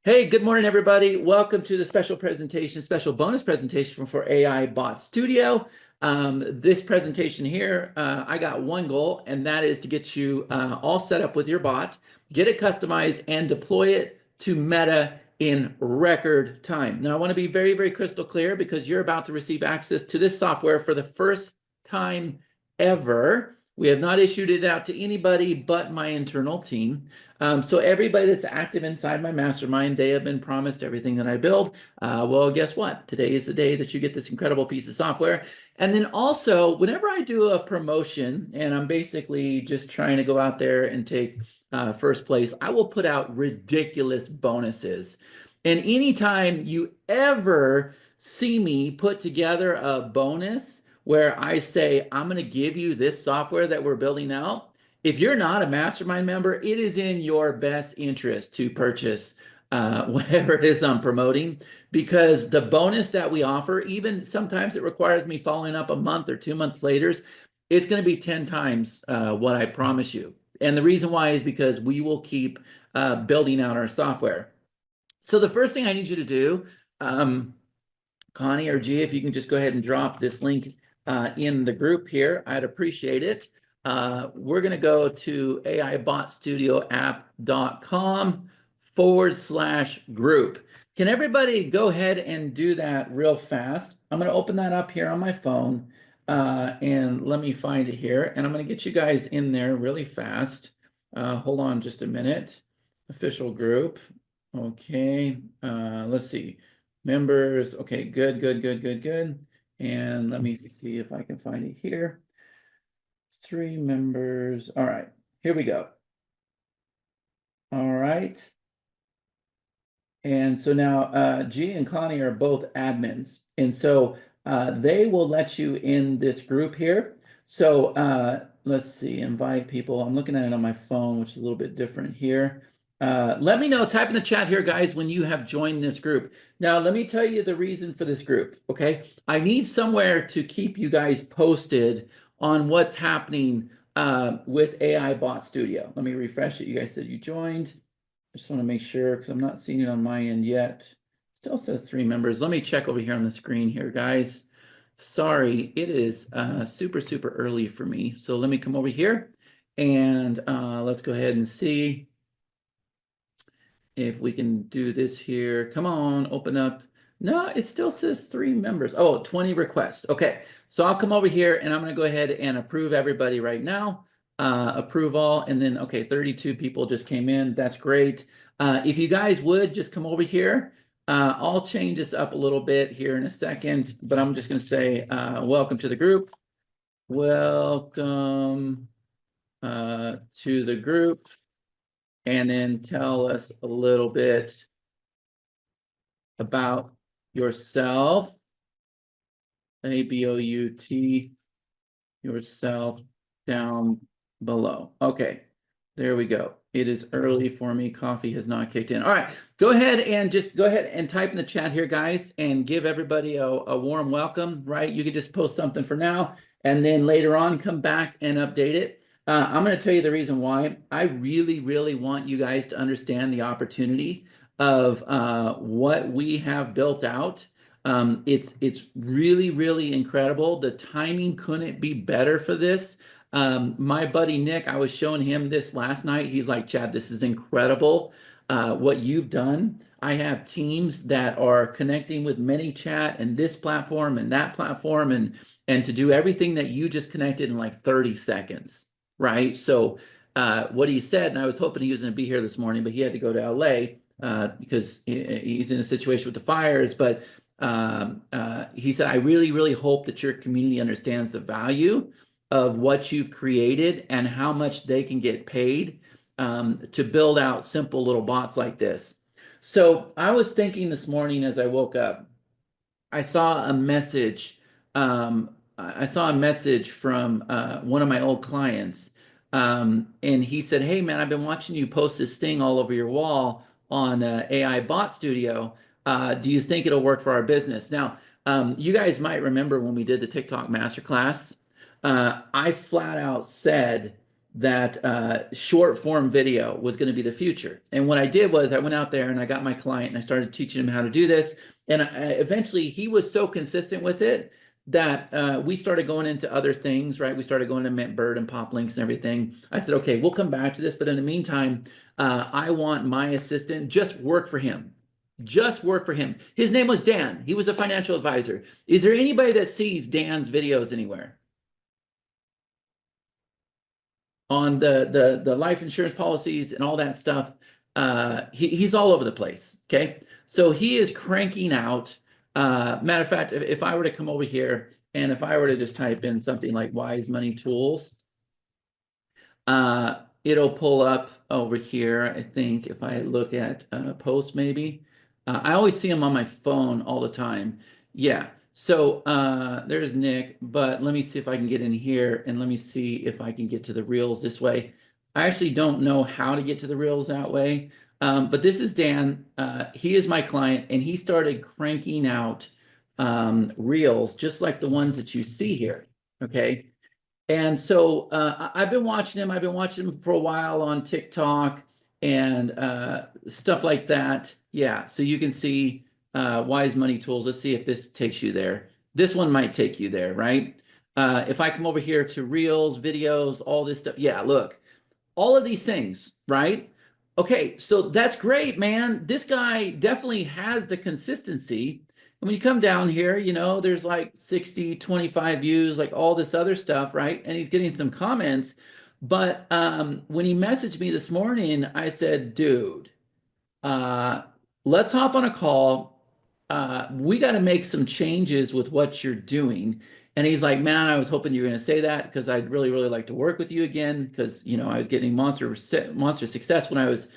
Hey, good morning, everybody. Welcome to the special presentation, special bonus presentation for AIBot Studio. This presentation here, I got one goal, and that is to get you all set up with your bot, get it customized, and deploy it to Meta in record time. Now, I want to be very, very crystal clear because you're about to receive access to this software for the first time ever. We have not issued it out to anybody but my internal team. So everybody that's active inside my mastermind, they have been promised everything that I build. Well, guess what? Today is the day that you get this incredible piece of software. And then also, whenever I do a promotion, and I'm basically just trying to go out there and take first place, I will put out ridiculous bonuses. And anytime you ever see me put together a bonus where I say, I'm going to give you this software that we're building out, if you're not a mastermind member, it is in your best interest to purchase whatever it is I'm promoting, because the bonus that we offer, even sometimes it requires me following up a month or 2 months later, it's going to be 10 times what I promise you. And the reason why is because we will keep building out our software. So the first thing I need you to do, Connie or G, if you can just go ahead and drop this link in the group here, I'd appreciate it. We're going to go to AIBotStudioApp.com/group. Can everybody go ahead and do that real fast? I'm going to open that up here on my phone, and let me find it here. And I'm going to get you guys in there really fast. Hold on just a minute. Official group. Okay. Let's see. Members. Okay, good. And let me see if I can find it here. 3 members. All right, here we go. All right. And so now G and Connie are both admins. And so they will let you in this group here. So let's see, invite people. I'm looking at it on my phone, which is a little bit different here. Let me know, type in the chat here, guys, when you have joined this group. Now, let me tell you the reason for this group, okay? I need somewhere to keep you guys posted on what's happening with AIBot Studio. Let me refresh it. You guys said you joined. I just want to make sure because I'm not seeing it on my end yet. Still says 3 members. Let me check over here on the screen here, guys. Sorry, it is super early for me. So let me come over here and let's go ahead and see if we can do this here. Come on, open up. No, it still says 3 members. Oh, 20 requests. Okay, so I'll come over here and I'm going to go ahead and approve everybody right now. Approve all, and then, okay, 32 people just came in. That's great. If you guys would just come over here, I'll change this up a little bit here in a second, but I'm just going to say welcome to the group. Welcome to the group. And then tell us a little bit about yourself. ABOUT, yourself down below. Okay, there we go. It is early for me. Coffee has not kicked in. All right, go ahead and type in the chat here, guys, and give everybody a warm welcome, right? You can just post something for now, and then later on come back and update it. I'm going to tell you the reason why. I really want you guys to understand the opportunity of what we have built out. It's really incredible. The timing couldn't be better for this. My buddy Nick, I was showing him this last night. He's like, Chad, this is incredible what you've done. I have teams that are connecting with ManyChat and this platform and that platform, and to do everything that you just connected in like 30 seconds. Right. So what he said, and I was hoping he was going to be here this morning, but he had to go to LA because he's in a situation with the fires. But he said, I really hope that your community understands the value of what you've created and how much they can get paid to build out simple little bots like this. So I was thinking this morning as I woke up, I saw a message. I saw a message from one of my old clients. And he said, hey, man, I've been watching you post this thing all over your wall on AIBot Studio. Do you think it'll work for our business? Now, you guys might remember when we did the TikTok masterclass, I flat out said short form video was going to be the future. And what I did was I went out there and I got my client and I started teaching him how to do this. And eventually he was so consistent with it that we started going into other things, right? We started going to Mintbird and Pop Links and everything. I said, okay, we'll come back to this. But in the meantime, I want my assistant, just work for him. Just work for him. His name was Dan. He was a financial advisor. Is there anybody that sees Dan's videos anywhere? On the life insurance policies and all that stuff. He's all over the place. Okay, so he is cranking out. Matter of fact, if I were to come over here and if I were to just type in something like Wise Money Tools, it'll pull up over here. I think if I look at posts, maybe I always see them on my phone all the time. Yeah. So there's Nick, but let me see if I can get in here and let me see if I can get to the reels this way. I actually don't know how to get to the reels that way, but this is Dan. He is my client and he started cranking out reels just like the ones that you see here, okay? And so I've been watching him. I've been watching him for a while on TikTok and stuff like that. Yeah, so you can see Wise Money Tools. Let's see if this takes you there. This one might take you there, right? If I come over here to Reels, videos, all this stuff. Yeah, look, all of these things, right? Okay, so that's great, man. This guy definitely has the consistency. And when you come down here, you know, there's like 60, 25 views, like all this other stuff, right? And he's getting some comments. But when he messaged me this morning, I said, dude, let's hop on a call. We got to make some changes with what you're doing. And he's like, man, I was hoping you were going to say that because I'd really, really like to work with you again because, you know, I was getting monster success when I was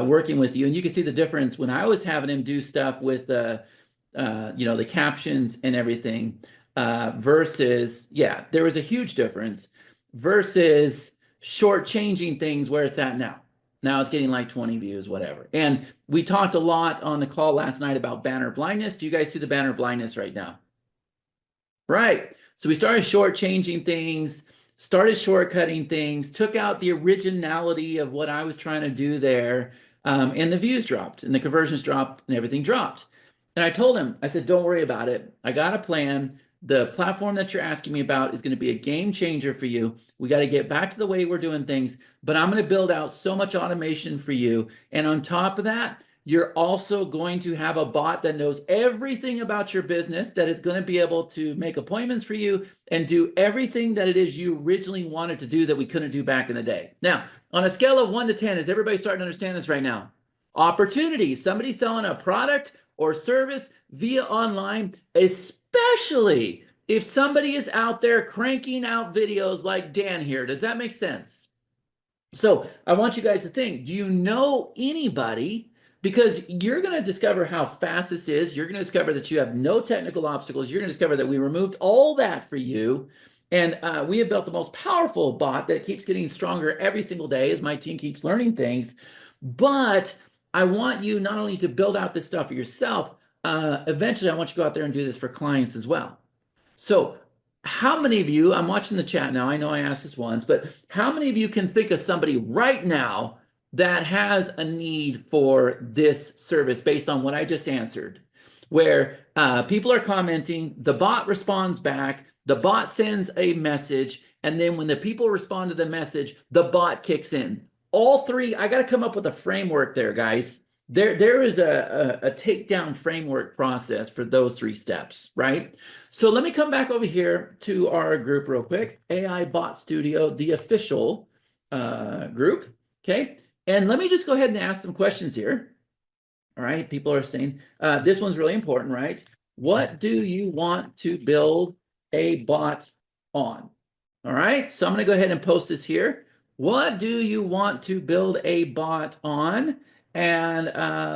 working with you. And you can see the difference when I was having him do stuff with, you know, the captions and everything versus, yeah, there was a huge difference versus shortchanging things where it's at now. Now it's getting like 20 views, whatever. And we talked a lot on the call last night about banner blindness. Do you guys see the banner blindness right now? Right. So we started shortchanging things, started shortcutting things, took out the originality of what I was trying to do there. And the views dropped and the conversions dropped and everything dropped. And I told him, I said, don't worry about it. I got a plan. The platform that you're asking me about is going to be a game changer for you. We got to get back to the way we're doing things, but I'm going to build out so much automation for you. And on top of that, you're also going to have a bot that knows everything about your business, that is going to be able to make appointments for you and do everything that it is you originally wanted to do that we couldn't do back in the day. Now, on a scale of 1 to 10, is everybody starting to understand this right now? Opportunity, somebody selling a product or service via online, especially if somebody is out there cranking out videos like Dan here. Does that make sense? So I want you guys to think, do you know anybody? Because you're going to discover how fast this is. You're going to discover that you have no technical obstacles. You're going to discover that we removed all that for you. And we have built the most powerful bot that keeps getting stronger every single day as my team keeps learning things. But I want you not only to build out this stuff for yourself, eventually I want you to go out there and do this for clients as well. So how many of you, I'm watching the chat now, I know I asked this once, but how many of you can think of somebody right now that has a need for this service based on what I just answered, where people are commenting, the bot responds back, the bot sends a message, and then when the people respond to the message, the bot kicks in. All three, I got to come up with a framework there, guys. There is a takedown framework process for those 3 steps, right? So let me come back over here to our group real quick, AIBot Studio, the official group, okay? And let me just go ahead and ask some questions here. All right, people are saying, this one's really important, right? What do you want to build a bot on? All right, so I'm gonna go ahead and post this here. What do you want to build a bot on? And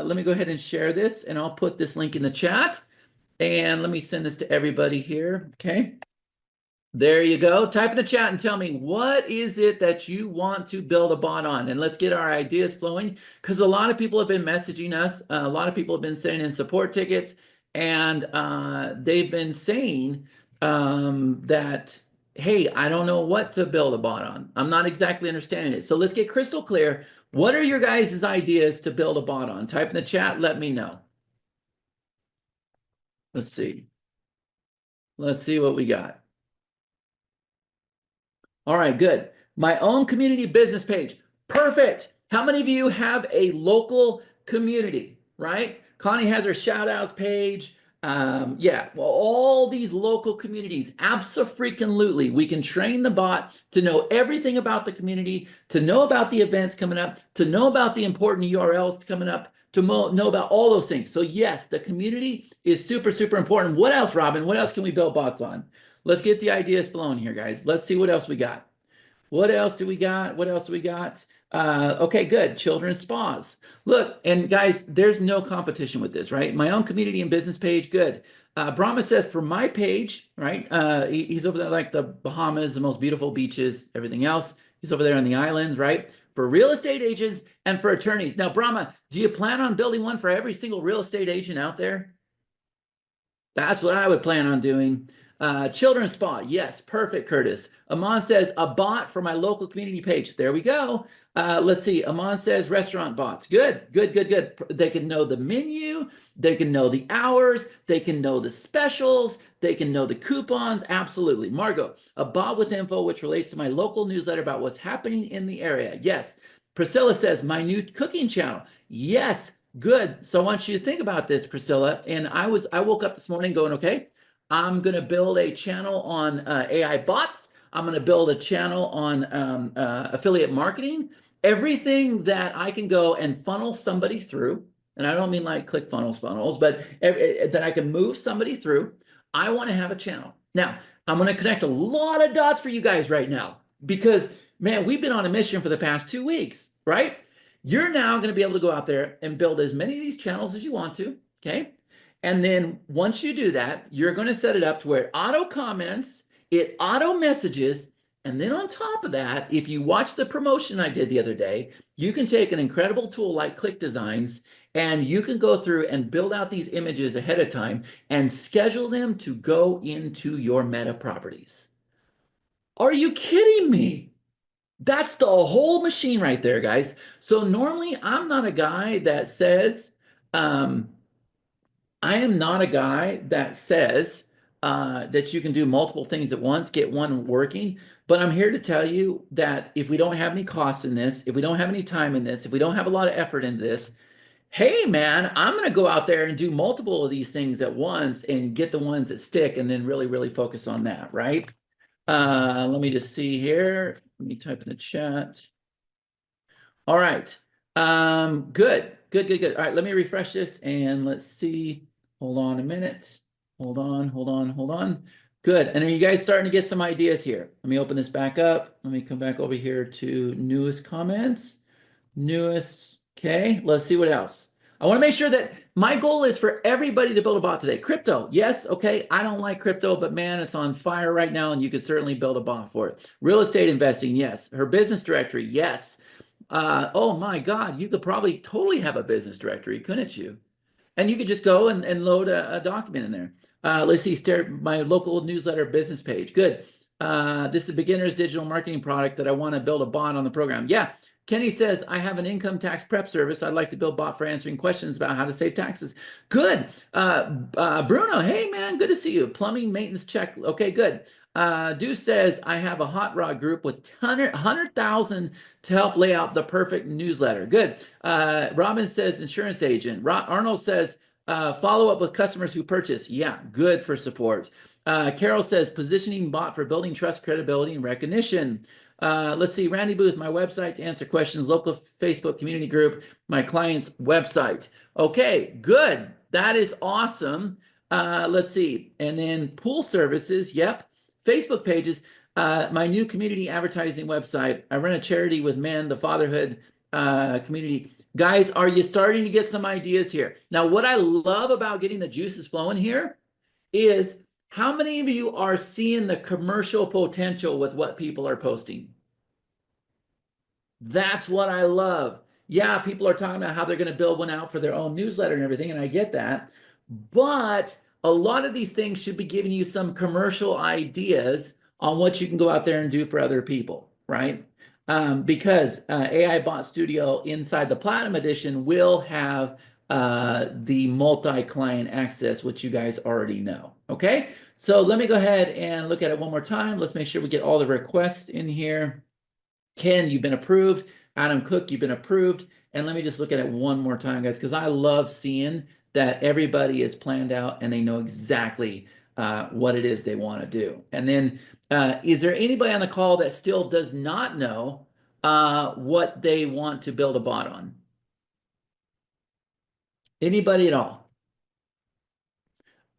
let me go ahead and share this and I'll put this link in the chat. And let me send this to everybody here, okay? There you go. Type in the chat and tell me, what is it that you want to build a bot on? And let's get our ideas flowing, because a lot of people have been messaging us. A lot of people have been sending in support tickets, and they've been saying that hey, I don't know what to build a bot on. I'm not exactly understanding it. So let's get crystal clear. What are your guys' ideas to build a bot on? Type in the chat, let me know. Let's see. Let's see what we got. All right, good. My own community business page. Perfect. How many of you have a local community, right? Connie has her shout outs page. Yeah, well, all these local communities, abso-freaking-lutely. We can train the bot to know everything about the community, to know about the events coming up, to know about the important URLs coming up, to know about all those things. So yes, the community is super, super important. What else, Robin? What else can we build bots on? Let's get the ideas flowing here, guys. Let's see what else we got. What else do we got? What else do we got? Okay, good. Children's spas. Look, and guys, there's no competition with this, right? My own community and business page, good. Brahma says for my page, right? He's over there like the Bahamas, the most beautiful beaches, everything else. He's over there on the islands, right? For real estate agents and for attorneys. Now, Brahma, do you plan on building one for every single real estate agent out there? That's what I would plan on doing. Children's spa, yes, perfect, Curtis. Amon says a bot for my local community page. There we go. Let's see. Amon says restaurant bots. Good, good, good, good. They can know the menu. They can know the hours. They can know the specials. They can know the coupons. Absolutely. Margot, a bot with info which relates to my local newsletter about what's happening in the area. Yes. Priscilla says my new cooking channel. Yes. Good. So I want you to think about this, Priscilla. And I woke up this morning going, okay, I'm going to build a channel on AI bots. I'm going to build a channel on affiliate marketing. Everything that I can go and funnel somebody through, and I don't mean like funnels, but that I can move somebody through. I want to have a channel. Now, I'm going to connect a lot of dots for you guys right now because, man, we've been on a mission for the past 2 weeks, right? You're now going to be able to go out there and build as many of these channels as you want to, okay? And then once you do that, you're going to set it up to where it auto comments, it auto messages, and then on top of that, if you watch the promotion I did the other day, you can take an incredible tool like Click Designs and you can go through and build out these images ahead of time and schedule them to go into your meta properties. Are you kidding me? That's the whole machine right there, guys. So normally I'm not a guy that says, I am not a guy that says that you can do multiple things at once, get one working. But I'm here to tell you that if we don't have any costs in this, if we don't have any time in this, if we don't have a lot of effort into this, hey man, I'm going to go out there and do multiple of these things at once and get the ones that stick and then really, really focus on that, right? Let me just see here. Let me type in the chat. All right. Good, good, good, good. All right, let me refresh this and let's see. Hold on a minute. Hold on, hold on, hold on. Good. And are you guys starting to get some ideas here? Let me open this back up. Let me come back over here to newest comments. Newest. Okay, let's see what else. I want to make sure that my goal is for everybody to build a bot today. Crypto, yes, okay. I don't like crypto, but man, it's on fire right now, and you could certainly build a bot for it. Real estate investing, yes. Her business directory, yes. Oh my God, you could probably totally have a business directory, couldn't you? And you could just go and load a document in there. Let's see, my local newsletter business page. Good. This is a beginner's digital marketing product that I want to build a bot on the program. Yeah. Kenny says, I have an income tax prep service. I'd like to build bot for answering questions about how to save taxes. Good. Bruno, hey man, good to see you. Plumbing maintenance check. Okay, good. Deuce says, I have a hot rod group with 100,000 to help lay out the perfect newsletter. Good. Robin says, insurance agent. Arnold says, follow up with customers who purchase. Yeah, good for support. Carol says, positioning bot for building trust, credibility, and recognition. Let's see, Randy Booth, my website to answer questions, local Facebook community group, my client's website. Okay, good. That is awesome. Let's see. And then pool services. Yep. Facebook pages. My new community advertising website. I run a charity with Men, the fatherhood community. Guys, are you starting to get some ideas here? Now, what I love about getting the juices flowing here is how many of you are seeing the commercial potential with what people are posting? That's what I love. Yeah, people are talking about how they're going to build one out for their own newsletter and everything, and I get that. But a lot of these things should be giving you some commercial ideas on what you can go out there and do for other people, right? Because AIBot Studio inside the Platinum Edition will have the multi-client access, which you guys already know. Okay, so let me go ahead and look at it one more time. Let's make sure we get all the requests in here. Ken, you've been approved. Adam Cook, you've been approved. And let me just look at it one more time, guys, because I love seeing that everybody is planned out and they know exactly what it is they want to do. And then, is there anybody on the call that still does not know what they want to build a bot on? Anybody at all?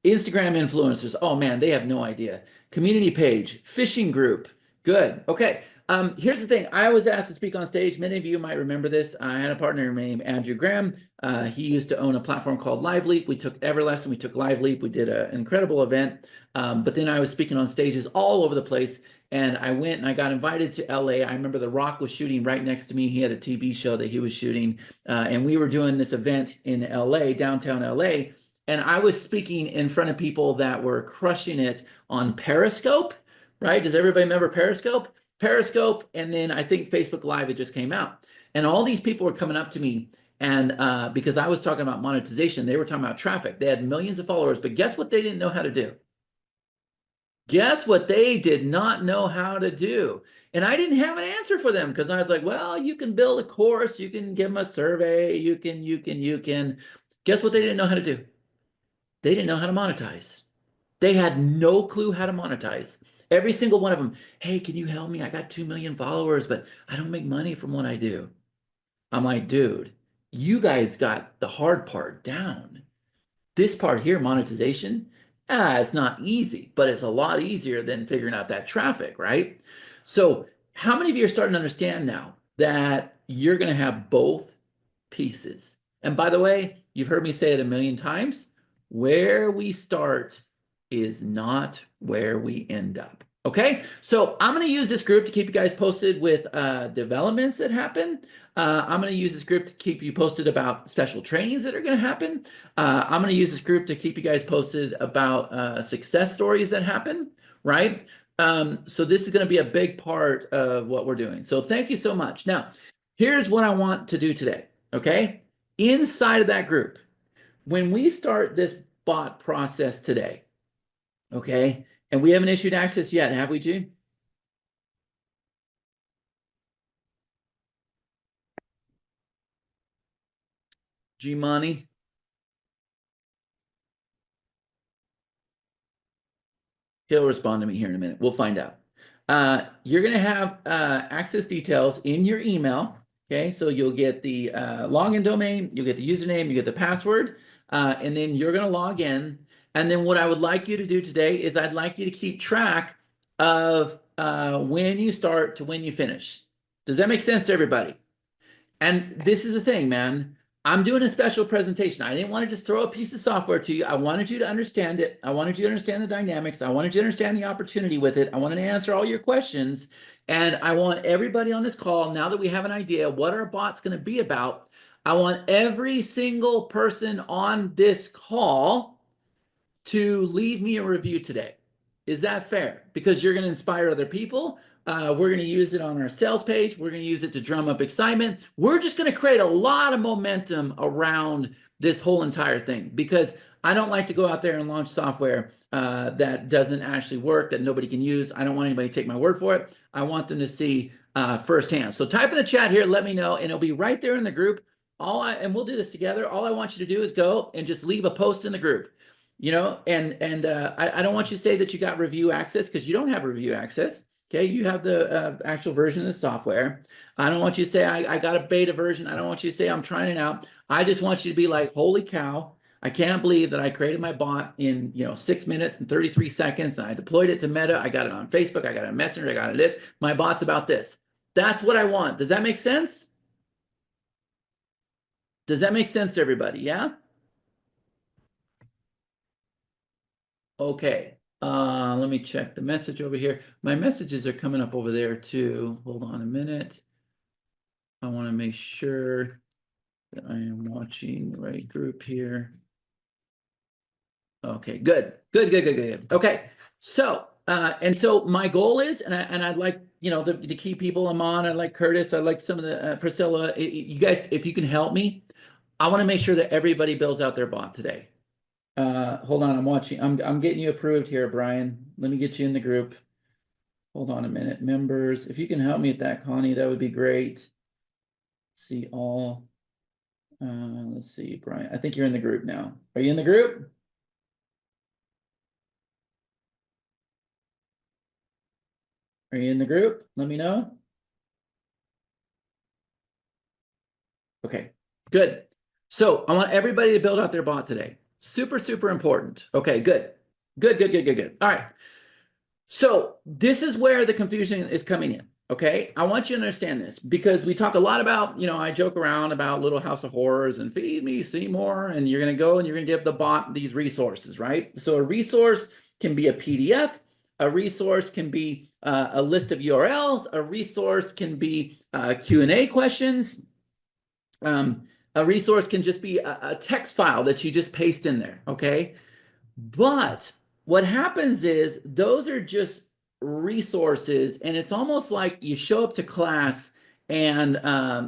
Instagram influencers. Oh man, they have no idea. Community page, fishing group. Good. Okay. Here's the thing. I was asked to speak on stage. Many of you might remember this. I had a partner named Andrew Graham. He used to own a platform called LiveLeap. We took Everlesson. We took LiveLeap. We did an incredible event. But then I was speaking on stages all over the place. And I went and I got invited to LA. I remember The Rock was shooting right next to me. He had a TV show that he was shooting. And we were doing this event in LA, downtown LA. And I was speaking in front of people that were crushing it on Periscope, right? Does everybody remember Periscope? Periscope, and then I think Facebook Live, it just came out. And all these people were coming up to me, and because I was talking about monetization, they were talking about traffic. They had millions of followers, but guess what they didn't know how to do? Guess what they did not know how to do? And I didn't have an answer for them because I was like, well, you can build a course, you can give them a survey, you can. Guess what they didn't know how to do? They didn't know how to monetize. They had no clue how to monetize. Every single one of them, hey, can you help me? I got 2 million followers, but I don't make money from what I do. I'm like, dude, you guys got the hard part down. This part here, monetization, it's not easy, but it's a lot easier than figuring out that traffic, right? So how many of you are starting to understand now that you're going to have both pieces? And by the way, you've heard me say it a million times, where we start is not where we end up. Okay, so I'm going to use this group to keep you guys posted with developments that happen. I'm going to use this group to keep you posted about special trainings that are going to happen. I'm going to use this group to keep you guys posted about success stories that happen, right? So this is going to be a big part of what we're doing. So thank you so much. Now, here's what I want to do today, okay? Inside of that group, when we start this bot process today, okay, and we haven't issued access yet, have we, G? G-Money? He'll respond to me here in a minute. We'll find out. You're going to have access details in your email. Okay, so you'll get the login domain, you'll get the username, you get the password, and then you're going to log in. And then what I would like you to do today is I'd like you to keep track of when you start to when you finish. Does that make sense to everybody? And this is the thing, man. I'm doing a special presentation. I didn't want to just throw a piece of software to you. I wanted you to understand it. I wanted you to understand the dynamics. I wanted you to understand the opportunity with it. I wanted to answer all your questions. And I want everybody on this call, now that we have an idea what our bot's going to be about, I want every single person on this call to leave me a review today. Is that fair? Because you're going to inspire other people. We're going to use it on our sales page. We're going to use it to drum up excitement. We're just going to create a lot of momentum around this whole entire thing because I don't like to go out there and launch software that doesn't actually work, that nobody can use. I don't want anybody to take my word for it. I want them to see firsthand. So type in the chat here, let me know, and it'll be right there in the group. And we'll do this together. All I want you to do is go and just leave a post in the group. You know, and I don't want you to say that you got review access because you don't have review access. Okay, you have the actual version of the software. I don't want you to say I got a beta version. I don't want you to say I'm trying it out. I just want you to be like, holy cow, I can't believe that I created my bot in 6 minutes and 33 seconds. And I deployed it to Meta. I got it on Facebook. I got it on Messenger. I got it this. My bot's about this. That's what I want. Does that make sense? Does that make sense to everybody? Yeah? Okay, let me check the message over here. My messages are coming up over there too. Hold on a minute. I want to make sure that I am watching the right group here. Okay, good. Okay, so And so my goal is, and I'd like, the key people I'm on, I like Curtis, I like some of the Priscilla, you guys, if you can help me, I want to make sure that everybody builds out their bot today. Hold on, I'm watching. I'm getting you approved here, Brian. Let me get you in the group. Hold on a minute. Members, if you can help me with that, Connie, that would be great. See all. Let's see, Brian. I think you're in the group now. Are you in the group? Are you in the group? Let me know. Okay, good. So I want everybody to build out their bot today. Super, super important. Okay, good. Good, good, good, good, good. All right. So this is where the confusion is coming in. Okay, I want you to understand this because we talk a lot about, I joke around about Little House of Horrors and feed me, see more, and you're going to go and you're going to give the bot these resources, right? So a resource can be a PDF, a resource can be a list of URLs, a resource can be Q&A questions, a resource can just be a text file that you just paste in there, okay? But what happens is those are just resources, and it's almost like you show up to class and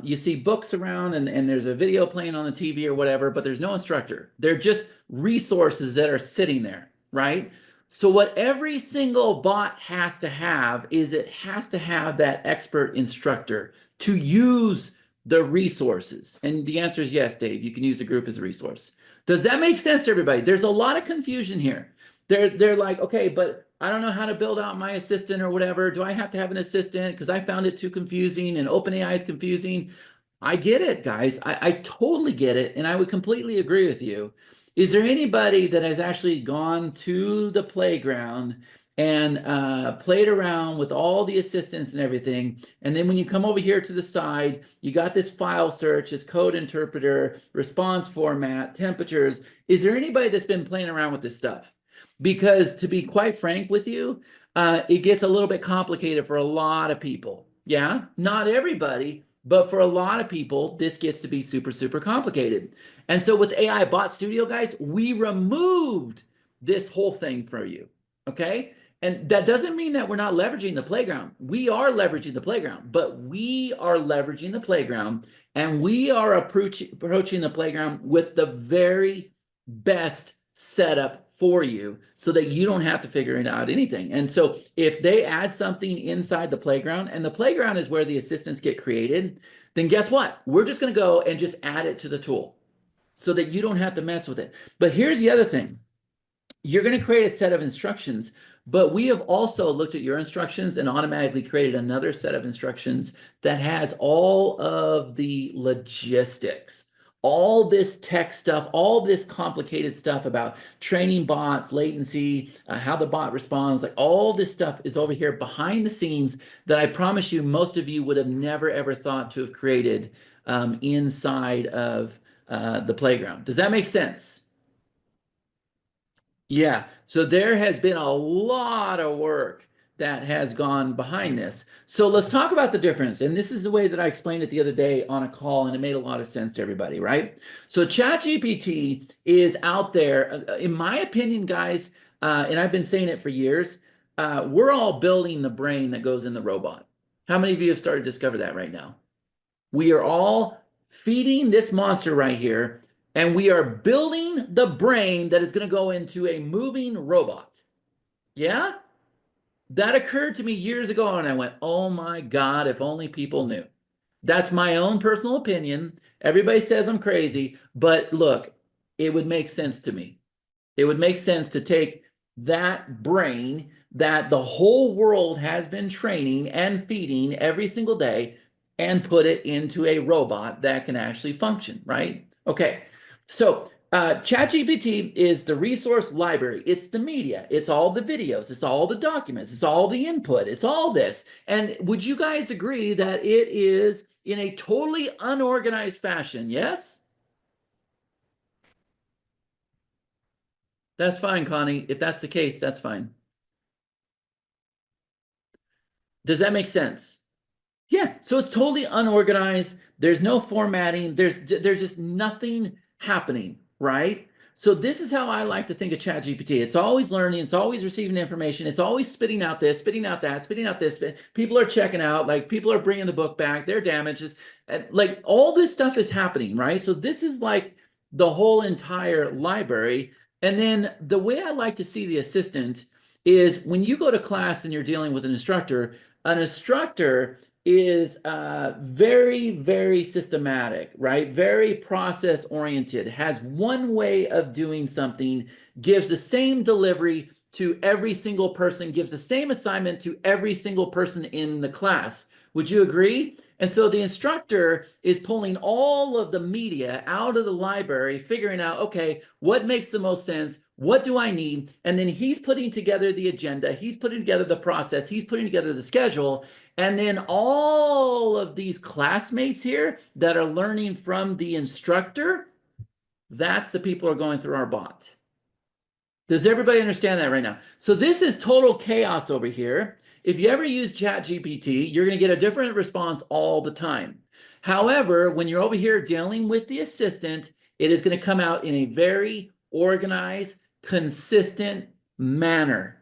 you see books around and there's a video playing on the TV or whatever, but there's no instructor. They're just resources that are sitting there, right? So what every single bot has to have is it has to have that expert instructor to use the resources. And the answer is yes, Dave, you can use the group as a resource. Does that make sense to everybody? There's a lot of confusion here. They're like, okay, but I don't know how to build out my assistant or whatever. Do I have to have an assistant? Because I found it too confusing and OpenAI is confusing. I get it, guys. I totally get it. And I would completely agree with you. Is there anybody that has actually gone to the playground and played around with all the assistants and everything? And then when you come over here to the side, you got this file search, this code interpreter, response format, temperatures. Is there anybody that's been playing around with this stuff? Because to be quite frank with you, it gets a little bit complicated for a lot of people. Yeah, not everybody, but for a lot of people, this gets to be super, super complicated. And so with AIBot Studio, guys, we removed this whole thing for you, okay? And that doesn't mean that we're not leveraging the playground. We are leveraging the playground, but we are leveraging the playground and we are approaching the playground with the very best setup for you so that you don't have to figure out anything. And so if they add something inside the playground, and the playground is where the assistants get created, then guess what? We're just going to go and just add it to the tool so that you don't have to mess with it. But here's the other thing. You're going to create a set of instructions, but we have also looked at your instructions and automatically created another set of instructions that has all of the logistics, all this tech stuff, all this complicated stuff about training bots, latency, how the bot responds, like all this stuff is over here behind the scenes that I promise you most of you would have never ever thought to have created inside of the playground. Does that make sense? Yeah, so there has been a lot of work that has gone behind this. So let's talk about the difference. And this is the way that I explained it the other day on a call, and it made a lot of sense to everybody, right? So ChatGPT is out there. In my opinion, guys, and I've been saying it for years, we're all building the brain that goes in the robot. How many of you have started to discover that right now? We are all feeding this monster right here, and we are building the brain that is going to go into a moving robot. Yeah? That occurred to me years ago, and I went, oh my God, if only people knew. That's my own personal opinion. Everybody says I'm crazy, but look, it would make sense to me. It would make sense to take that brain that the whole world has been training and feeding every single day and put it into a robot that can actually function, right? Okay, so ChatGPT is the resource library. It's the media. It's all the videos. It's all the documents. It's all the input. It's all this. And would you guys agree that it is in a totally unorganized fashion? Yes? That's fine, Connie. If that's the case, that's fine. Does that make sense? Yeah, so it's totally unorganized. There's no formatting. There's just nothing happening, right? So this is how I like to think of ChatGPT. It's always learning, it's always receiving information, it's always spitting out this, spitting out that, spitting out this. People are checking out, like people are bringing the book back, their damages, like all this stuff is happening, right? So this is like the whole entire library. And then the way I like to see the assistant is when you go to class and you're dealing with an instructor is very, very systematic, right? Very process oriented, has one way of doing something, gives the same delivery to every single person, gives the same assignment to every single person in the class. Would you agree? And so the instructor is pulling all of the media out of the library, figuring out, okay, what makes the most sense? What do I need? And then he's putting together the agenda, he's putting together the process, he's putting together the schedule. And then all of these classmates here that are learning from the instructor, that's the people who are going through our bot. Does everybody understand that right now? So this is total chaos over here. If you ever use ChatGPT, you're going to get a different response all the time. However, when you're over here dealing with the assistant, it is going to come out in a very organized, consistent manner.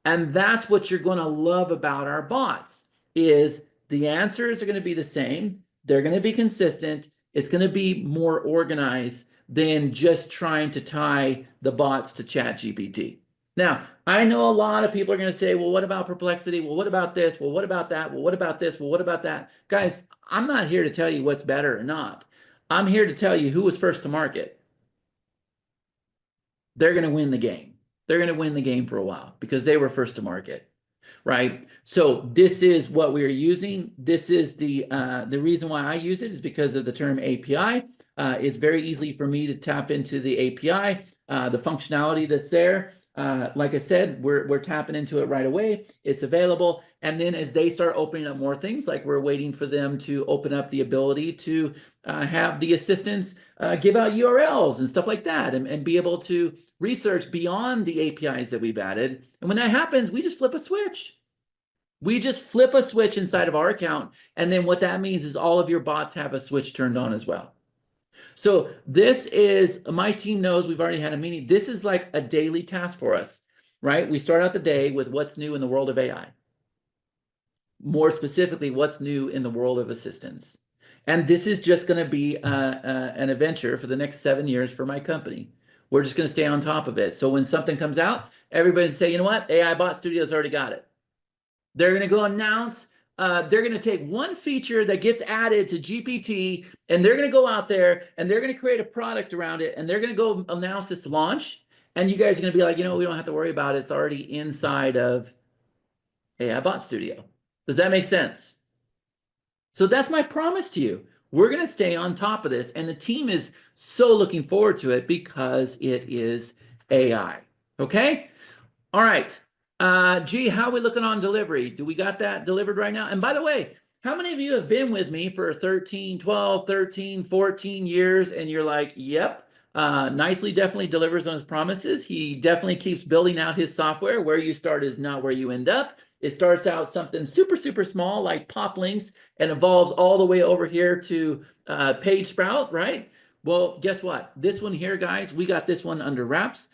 And that's what you're going to love about our bots is the answers are going to be the same. They're going to be consistent. It's going to be more organized than just trying to tie the bots to ChatGPT. Now, I know a lot of people are going to say, well, what about perplexity? Well, what about this? Well, what about that? Well, what about this? Well, what about that? Guys, I'm not here to tell you what's better or not. I'm here to tell you who was first to market. They're going to win the game. They're going to win the game for a while because they were first to market, right? So this is what we are using. This is the reason why I use it is because of the term API. It's very easy for me to tap into the API, the functionality that's there. Like I said, we're tapping into it right away. It's available. And then as they start opening up more things, like we're waiting for them to open up the ability to have the assistants give out URLs and stuff like that and be able to research beyond the APIs that we've added. And when that happens, we just flip a switch. We just flip a switch inside of our account. And then what that means is all of your bots have a switch turned on as well. So this is, my team knows we've already had a meeting. This is like a daily task for us, right? We start out the day with what's new in the world of AI. More specifically, what's new in the world of assistance. And this is just going to be an adventure for the next 7 years for my company. We're just going to stay on top of it. So when something comes out, everybody say, you know what? AIBot Studio's already got it. They're going to go announce, they're going to take one feature that gets added to GPT, and they're going to go out there, and they're going to create a product around it, and they're going to go announce its launch, and you guys are going to be like, you know, we don't have to worry about it. It's already inside of AIBot Studio. Does that make sense? So that's my promise to you. We're going to stay on top of this, and the team is so looking forward to it because it is AI. Okay? All right. Gee, how are we looking on delivery? Do we got that delivered right now? And by the way, how many of you have been with me for 13, 12, 13, 14 years, and you're like, yep, Nicely definitely delivers on his promises. He definitely keeps building out his software. Where you start is not where you end up. It starts out something super, super small like pop links and evolves all the way over here to page sprout, right? Well, guess what? This one here, guys, we got this one under wraps.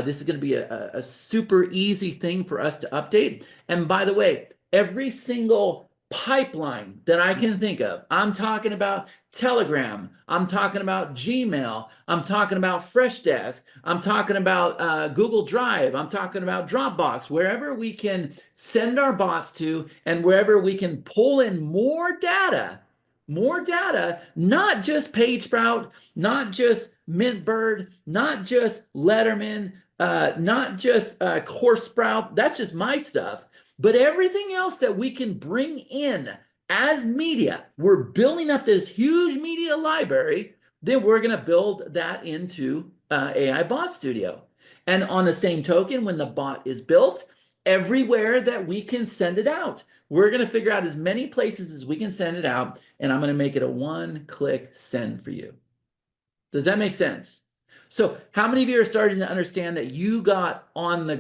This is going to be a super easy thing for us to update. And by the way, every single pipeline that I can think of, I'm talking about Telegram, I'm talking about Gmail, I'm talking about Freshdesk, I'm talking about Google Drive, I'm talking about Dropbox, wherever we can send our bots to and wherever we can pull in more data, not just PageSprout, not just Mintbird, not just Letterman, not just CourseSprout. That's just my stuff. But everything else that we can bring in as media, we're building up this huge media library, then we're going to build that into AIBot Studio. And on the same token, when the bot is built, everywhere that we can send it out, we're going to figure out as many places as we can send it out, and I'm going to make it a one-click send for you. Does that make sense? So how many of you are starting to understand that you got on the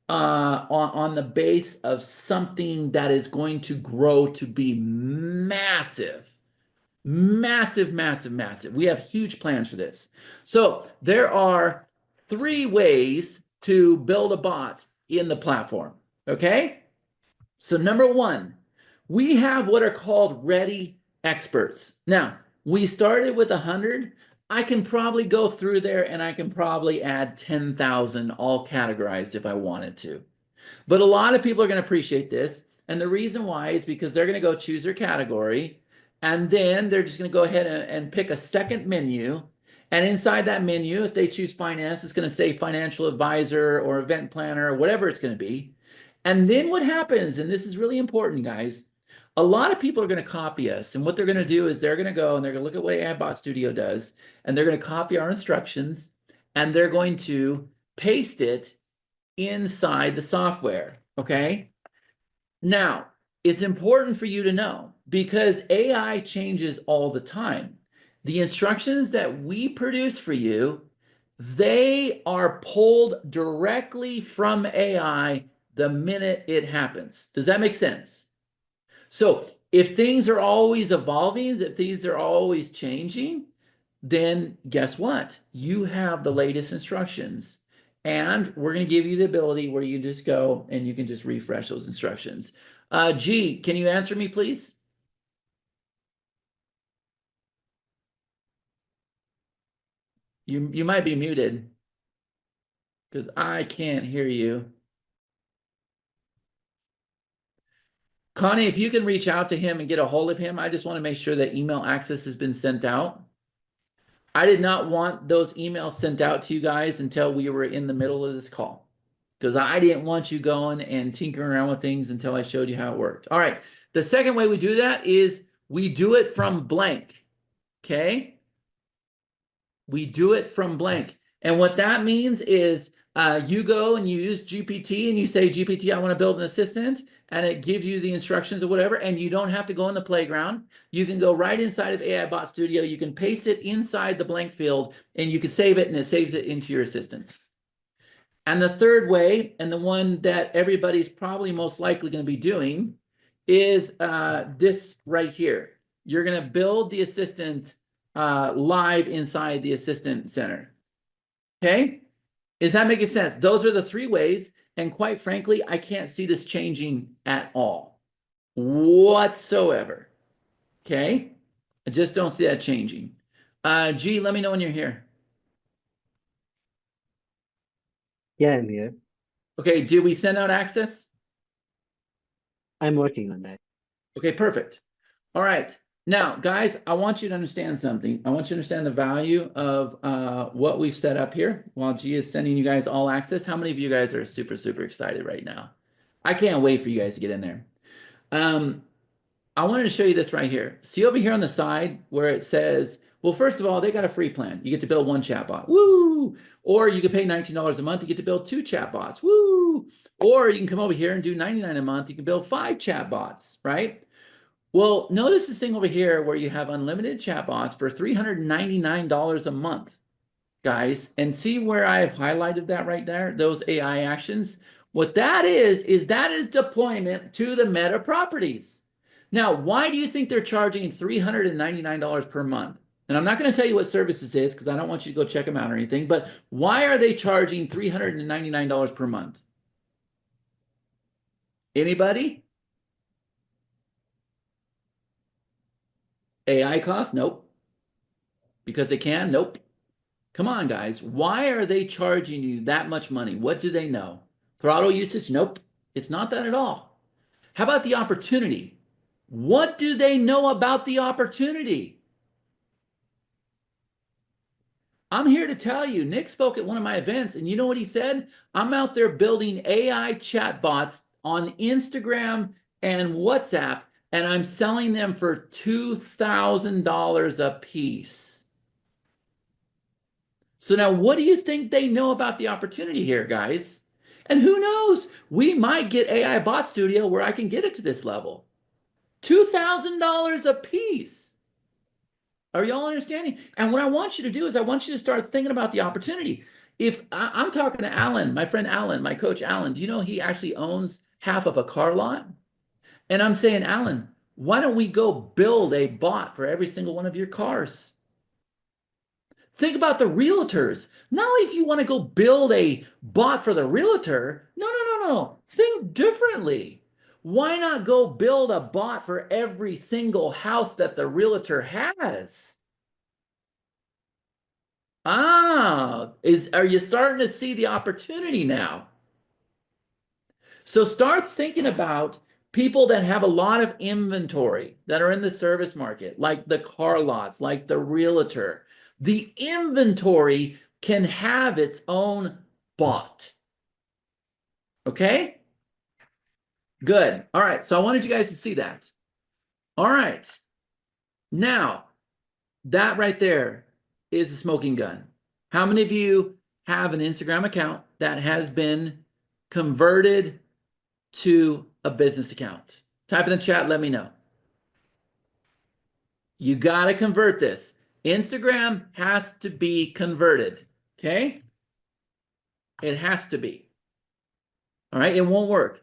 on the base of something that is going to grow to be massive? Massive, massive, massive. We have huge plans for this. So there are 3 ways to build a bot in the platform. Okay. So number one, we have what are called ready experts. Now, we started with 100. I can probably go through there and I can probably add 10,000 all categorized if I wanted to. But a lot of people are going to appreciate this. And the reason why is because they're going to go choose their category. And then they're just going to go ahead and pick a second menu. And inside that menu, if they choose finance, it's going to say financial advisor or event planner or whatever it's going to be. And then what happens, and this is really important, guys, a lot of people are going to copy us. And what they're going to do is they're going to go and they're going to look at what AIBot Studio does, and they're going to copy our instructions, and they're going to paste it inside the software, okay? Now, it's important for you to know because AI changes all the time. The instructions that we produce for you, they are pulled directly from AI the minute it happens. Does that make sense? So if things are always evolving, if things are always changing, then guess what? You have the latest instructions. And we're going to give you the ability where you just go and you can just refresh those instructions. G, can you answer me, please? You might be muted because I can't hear you. Connie, if you can reach out to him and get a hold of him, I just want to make sure that email access has been sent out. I did not want those emails sent out to you guys until we were in the middle of this call because I didn't want you going and tinkering around with things until I showed you how it worked. All right. The second way we do that is we do it from blank. Okay. We do it from blank. And what that means is you go and you use GPT and you say, GPT, I want to build an assistant, and it gives you the instructions or whatever, and you don't have to go in the playground. You can go right inside of AIBot Studio. You can paste it inside the blank field, and you can save it, and it saves it into your assistant. And the third way, and the one that everybody's probably most likely going to be doing, is this right here. You're going to build the assistant live inside the assistant center. Okay? Is that making sense? Those are the 3 ways. And quite frankly, I can't see this changing at all whatsoever. Okay? I just don't see that changing. G, let me know when you're here. Yeah, I'm here. Okay, did we send out access? I'm working on that. Okay, perfect. All right. Now, guys, I want you to understand something. I want you to understand the value of what we've set up here while G is sending you guys all access. How many of you guys are super, super excited right now? I can't wait for you guys to get in there. I wanted to show you this right here. See over here on the side where it says, well, first of all, they got a free plan. You get to build 1 chatbot. Woo! Or you can pay $19 a month. You get to build 2 chatbots. Woo! Or you can come over here and do $99 a month. You can build 5 chatbots, right? Well, notice this thing over here where you have unlimited chatbots for $399 a month, guys. And see where I have highlighted that right there, those AI actions? What that is that is deployment to the Meta properties. Now, why do you think they're charging $399 per month? And I'm not going to tell you what services is because I don't want you to go check them out or anything, but why are they charging $399 per month? Anybody? AI cost? Nope. Because they can? Nope. Come on, guys. Why are they charging you that much money? What do they know? Throttle usage? Nope. It's not that at all. How about the opportunity? What do they know about the opportunity? I'm here to tell you, Nick spoke at one of my events, and you know what he said? I'm out there building AI chatbots on Instagram and WhatsApp, and I'm selling them for $2,000 a piece. So now what do you think they know about the opportunity here, guys? And who knows? We might get AIBot Studio where I can get it to this level. $2,000 a piece. Are y'all understanding? And what I want you to do is I want you to start thinking about the opportunity. If I'm talking to Alan, my friend Alan, my coach Alan, do you know he actually owns half of a car lot? And I'm saying, Alan, Why don't we go build a bot for every single one of your cars? Think about the realtors. Not only do you want to go build a bot for the realtor, no. Think differently. Why not go build a bot for every single house that the realtor has? Ah, are you starting to see the opportunity now? So start thinking about people that have a lot of inventory that are in the service market, like the car lots, like the realtor. The inventory can have its own bot. Okay? Good. All right. So I wanted you guys to see that. All right. Now, that right there is a smoking gun. How many of you have an Instagram account that has been converted to a business account? Type in the chat, let me know. You got to convert this. Instagram has to be converted, okay? It has to be. All right, it won't work.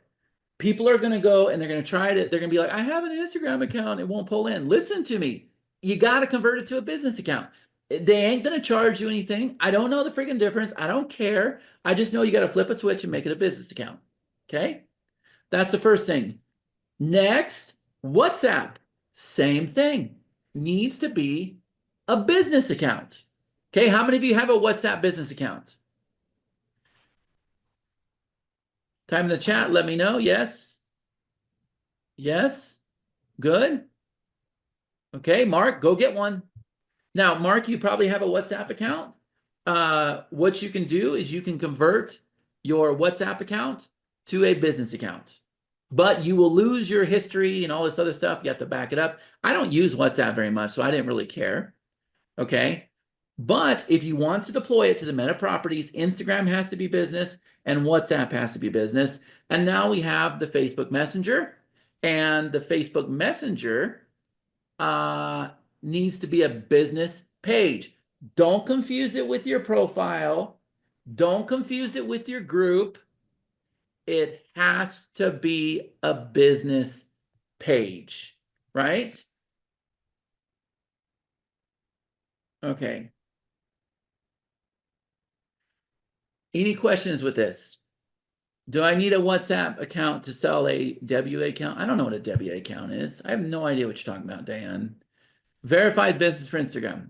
People are going to go and they're going to try to, they're going to be like, I have an Instagram account, it won't pull in. Listen to me. You got to convert it to a business account. They ain't going to charge you anything. I don't know the freaking difference. I don't care. I just know you got to flip a switch and make it a business account. Okay? That's the first thing. Next, WhatsApp. Same thing. Needs to be a business account. Okay, how many of you have a WhatsApp business account? Type in the chat, let me know. Yes. Yes. Good. Okay, Mark, go get one. Now, Mark, you probably have a WhatsApp account. What you can do is you can convert your WhatsApp account to a business account. But you will lose your history and all this other stuff. You have to back it up. I don't use WhatsApp very much, so I didn't really care. Okay. But if you want to deploy it to the Meta properties, Instagram has to be business and WhatsApp has to be business. And now we have the Facebook Messenger, and the Facebook Messenger needs to be a business page. Don't confuse it with your profile. Don't confuse it with your group. It has to be a business page, right? Okay. Any questions with this? Do I need a WhatsApp account to sell a WA account? I don't know what a WA account is. I have no idea what you're talking about, Dan. Verified business for Instagram.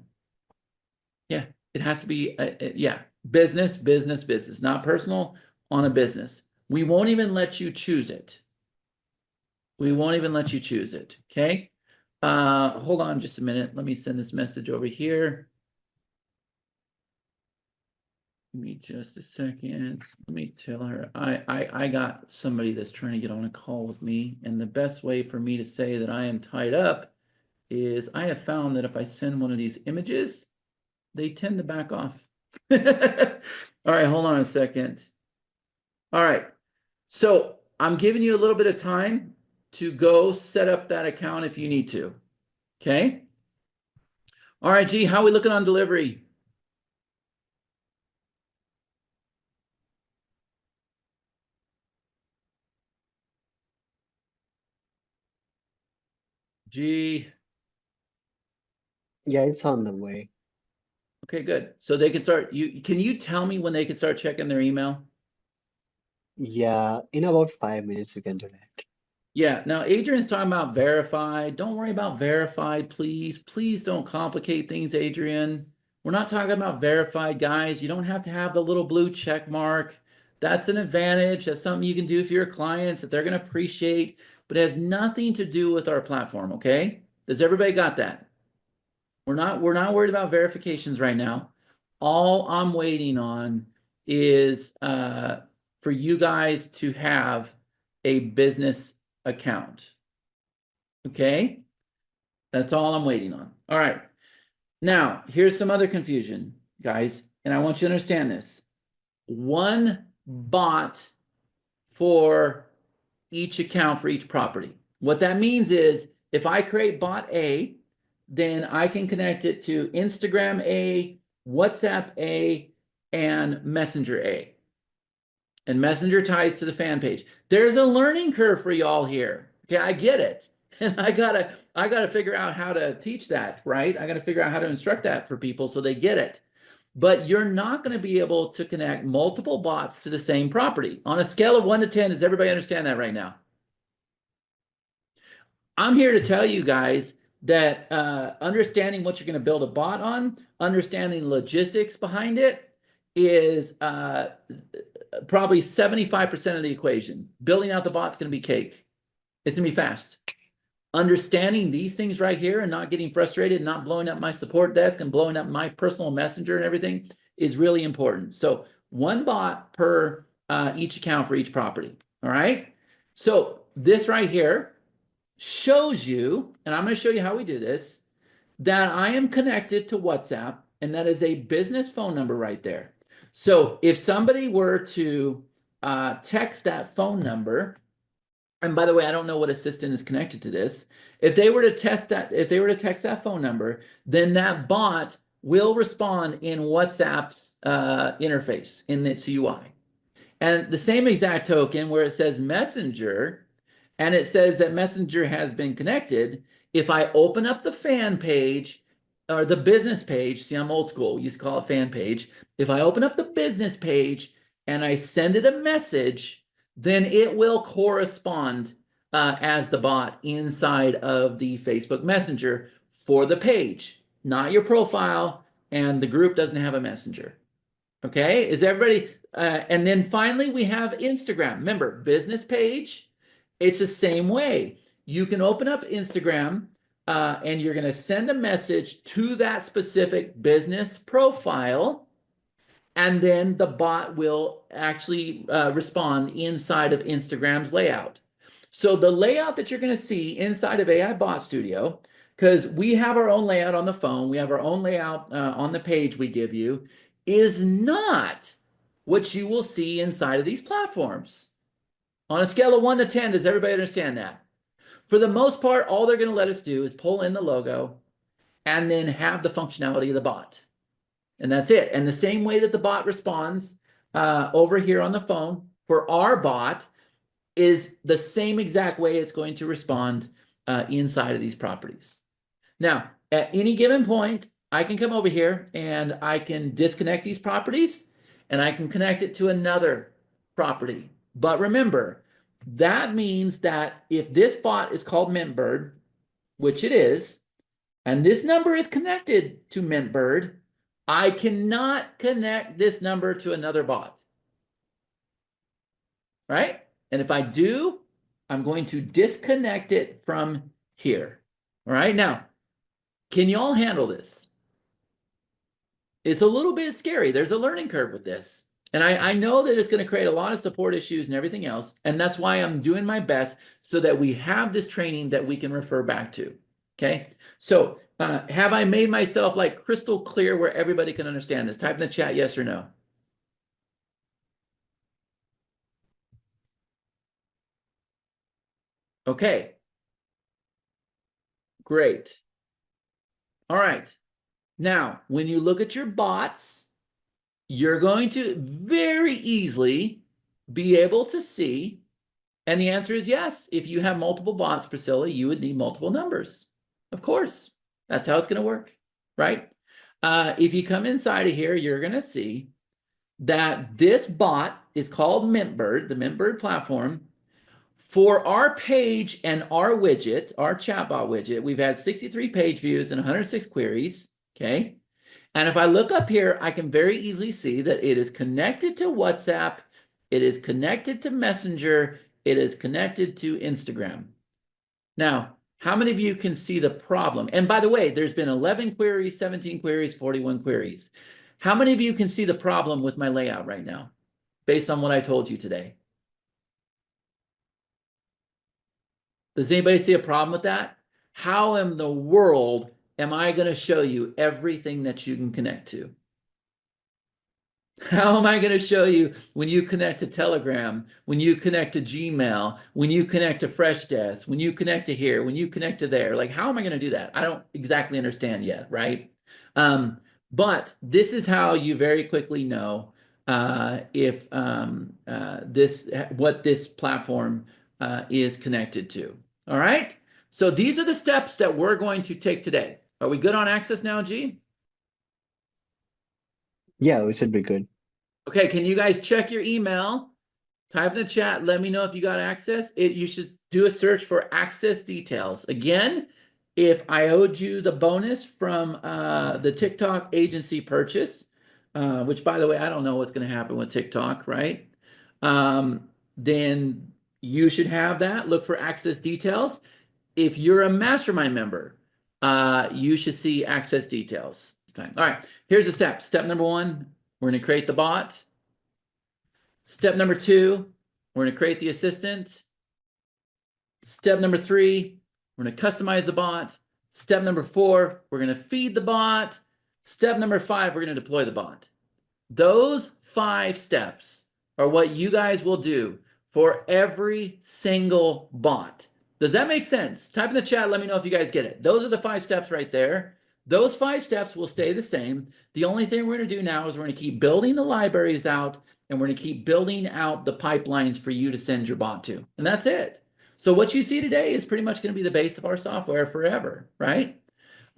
Yeah, it has to be, yeah, business, not personal, on a business. We won't even let you choose it. We won't even let you choose it, okay? Hold on just a minute. Let me send this message over here. Give me just a second. Let me tell her. I got somebody that's trying to get on a call with me, and the best way for me to say that I am tied up is I have found that if I send one of these images, they tend to back off. All right, hold on a second. All right, so I'm giving you a little bit of time to go set up that account if you need to. Okay. All right, G, how are we looking on delivery? G. Yeah, it's on the way. Okay, good. So they can start, can you tell me when they can start checking their email? Yeah, in about 5 minutes you can do that. Yeah, now Adrian's talking about verified. Don't worry about verified, please. Please don't complicate things, Adrian. We're not talking about verified, guys. You don't have to have the little blue check mark. That's an advantage. That's something you can do for your clients that they're going to appreciate, but it has nothing to do with our platform, okay? Does everybody got that? We're not worried about verifications right now. All I'm waiting on is for you guys to have a business account. Okay? That's all I'm waiting on. All right. Now, here's some other confusion, guys, and I want you to understand this. One bot for each account for each property. What that means is if I create bot A, then I can connect it to Instagram A, WhatsApp A, and Messenger A. And Messenger ties to the fan page. There's a learning curve for y'all here. Okay, I get it. And I gotta figure out how to teach that, right? I gotta figure out how to instruct that for people so they get it. But you're not going to be able to connect multiple bots to the same property. On a scale of 1 to 10, does everybody understand that right now? I'm here to tell you guys that understanding what you're going to build a bot on, understanding logistics behind it is probably 75% of the equation. Building out the bot's going to be cake. It's going to be fast. Understanding these things right here and not getting frustrated, not blowing up my support desk and blowing up my personal messenger and everything is really important. So one bot per each account for each property. All right. So this right here shows you, and I'm going to show you how we do this, that I am connected to WhatsApp, and that is a business phone number right there. So if somebody were to text that phone number, and by the way, I don't know what assistant is connected to this. If they were to text that phone number, then that bot will respond in WhatsApp's interface in its UI. And the same exact token where it says Messenger, and it says that Messenger has been connected. If I open up the fan page or the business page, see, I'm old school, we used to call it fan page. If I open up the business page and I send it a message, then it will correspond as the bot inside of the Facebook Messenger for the page, not your profile, and the group doesn't have a messenger. Okay, is everybody? And then finally, we have Instagram. Remember, business page, it's the same way. You can open up Instagram and you're going to send a message to that specific business profile, and then the bot will actually respond inside of Instagram's layout. So the layout that you're going to see inside of AIBot Studio, because we have our own layout on the phone, we have our own layout on the page we give you, is not what you will see inside of these platforms. On a scale of 1 to 10, does everybody understand that? For the most part, all they're going to let us do is pull in the logo and then have the functionality of the bot. And that's it. And the same way that the bot responds over here on the phone for our bot is the same exact way it's going to respond inside of these properties. Now, at any given point, I can come over here and I can disconnect these properties and I can connect it to another property. But remember, that means that if this bot is called Mintbird, which it is, and this number is connected to Mintbird, I cannot connect this number to another bot. Right? And if I do, I'm going to disconnect it from here. All right. Now, can you all handle this? It's a little bit scary. There's a learning curve with this. And I know that it's going to create a lot of support issues and everything else. And that's why I'm doing my best so that we have this training that we can refer back to. Okay. So have I made myself like crystal clear where everybody can understand this? Type in the chat yes or no. Okay. Great. All right. Now, when you look at your bots, you're going to very easily be able to see, and the answer is yes. If you have multiple bots, Priscilla, you would need multiple numbers. Of course, that's how it's going to work, right? If you come inside of here, you're going to see that this bot is called Mintbird, the Mintbird platform. For our page and our widget, our chatbot widget, we've had 63 page views and 106 queries, okay? And if I look up here, I can very easily see that it is connected to WhatsApp, it is connected to Messenger, it is connected to Instagram. Now, how many of you can see the problem? And by the way, there's been 11 queries, 17 queries, 41 queries. How many of you can see the problem with my layout right now, based on what I told you today? Does anybody see a problem with that? How in the world am I going to show you everything that you can connect to? How am I going to show you when you connect to Telegram, when you connect to Gmail, when you connect to Freshdesk, when you connect to here, when you connect to there? Like, how am I going to do that? I don't exactly understand yet, right? But this is how you very quickly know if what this platform is connected to. All right. So these are the steps that we're going to take today. Are we good on access now, G? Yeah, we should be good. Okay, can you guys check your email? Type in the chat, let me know if you got access. You should do a search for access details. Again, if I owed you the bonus from the TikTok agency purchase, which by the way, I don't know what's going to happen with TikTok, right? Then you should have that. Look for access details. If you're a mastermind member, you should see access details. All right, here's the steps. Step number 1, we're going to create the bot. Step number 2, we're going to create the assistant. Step number 3, we're going to customize the bot. Step number 4, we're going to feed the bot. Step number 5, we're going to deploy the bot. Those 5 steps are what you guys will do for every single bot. Does that make sense? Type in the chat, let me know if you guys get it. Those are the 5 steps right there. Those 5 steps will stay the same. The only thing we're going to do now is we're going to keep building the libraries out, and we're going to keep building out the pipelines for you to send your bot to. And that's it. So what you see today is pretty much going to be the base of our software forever, right?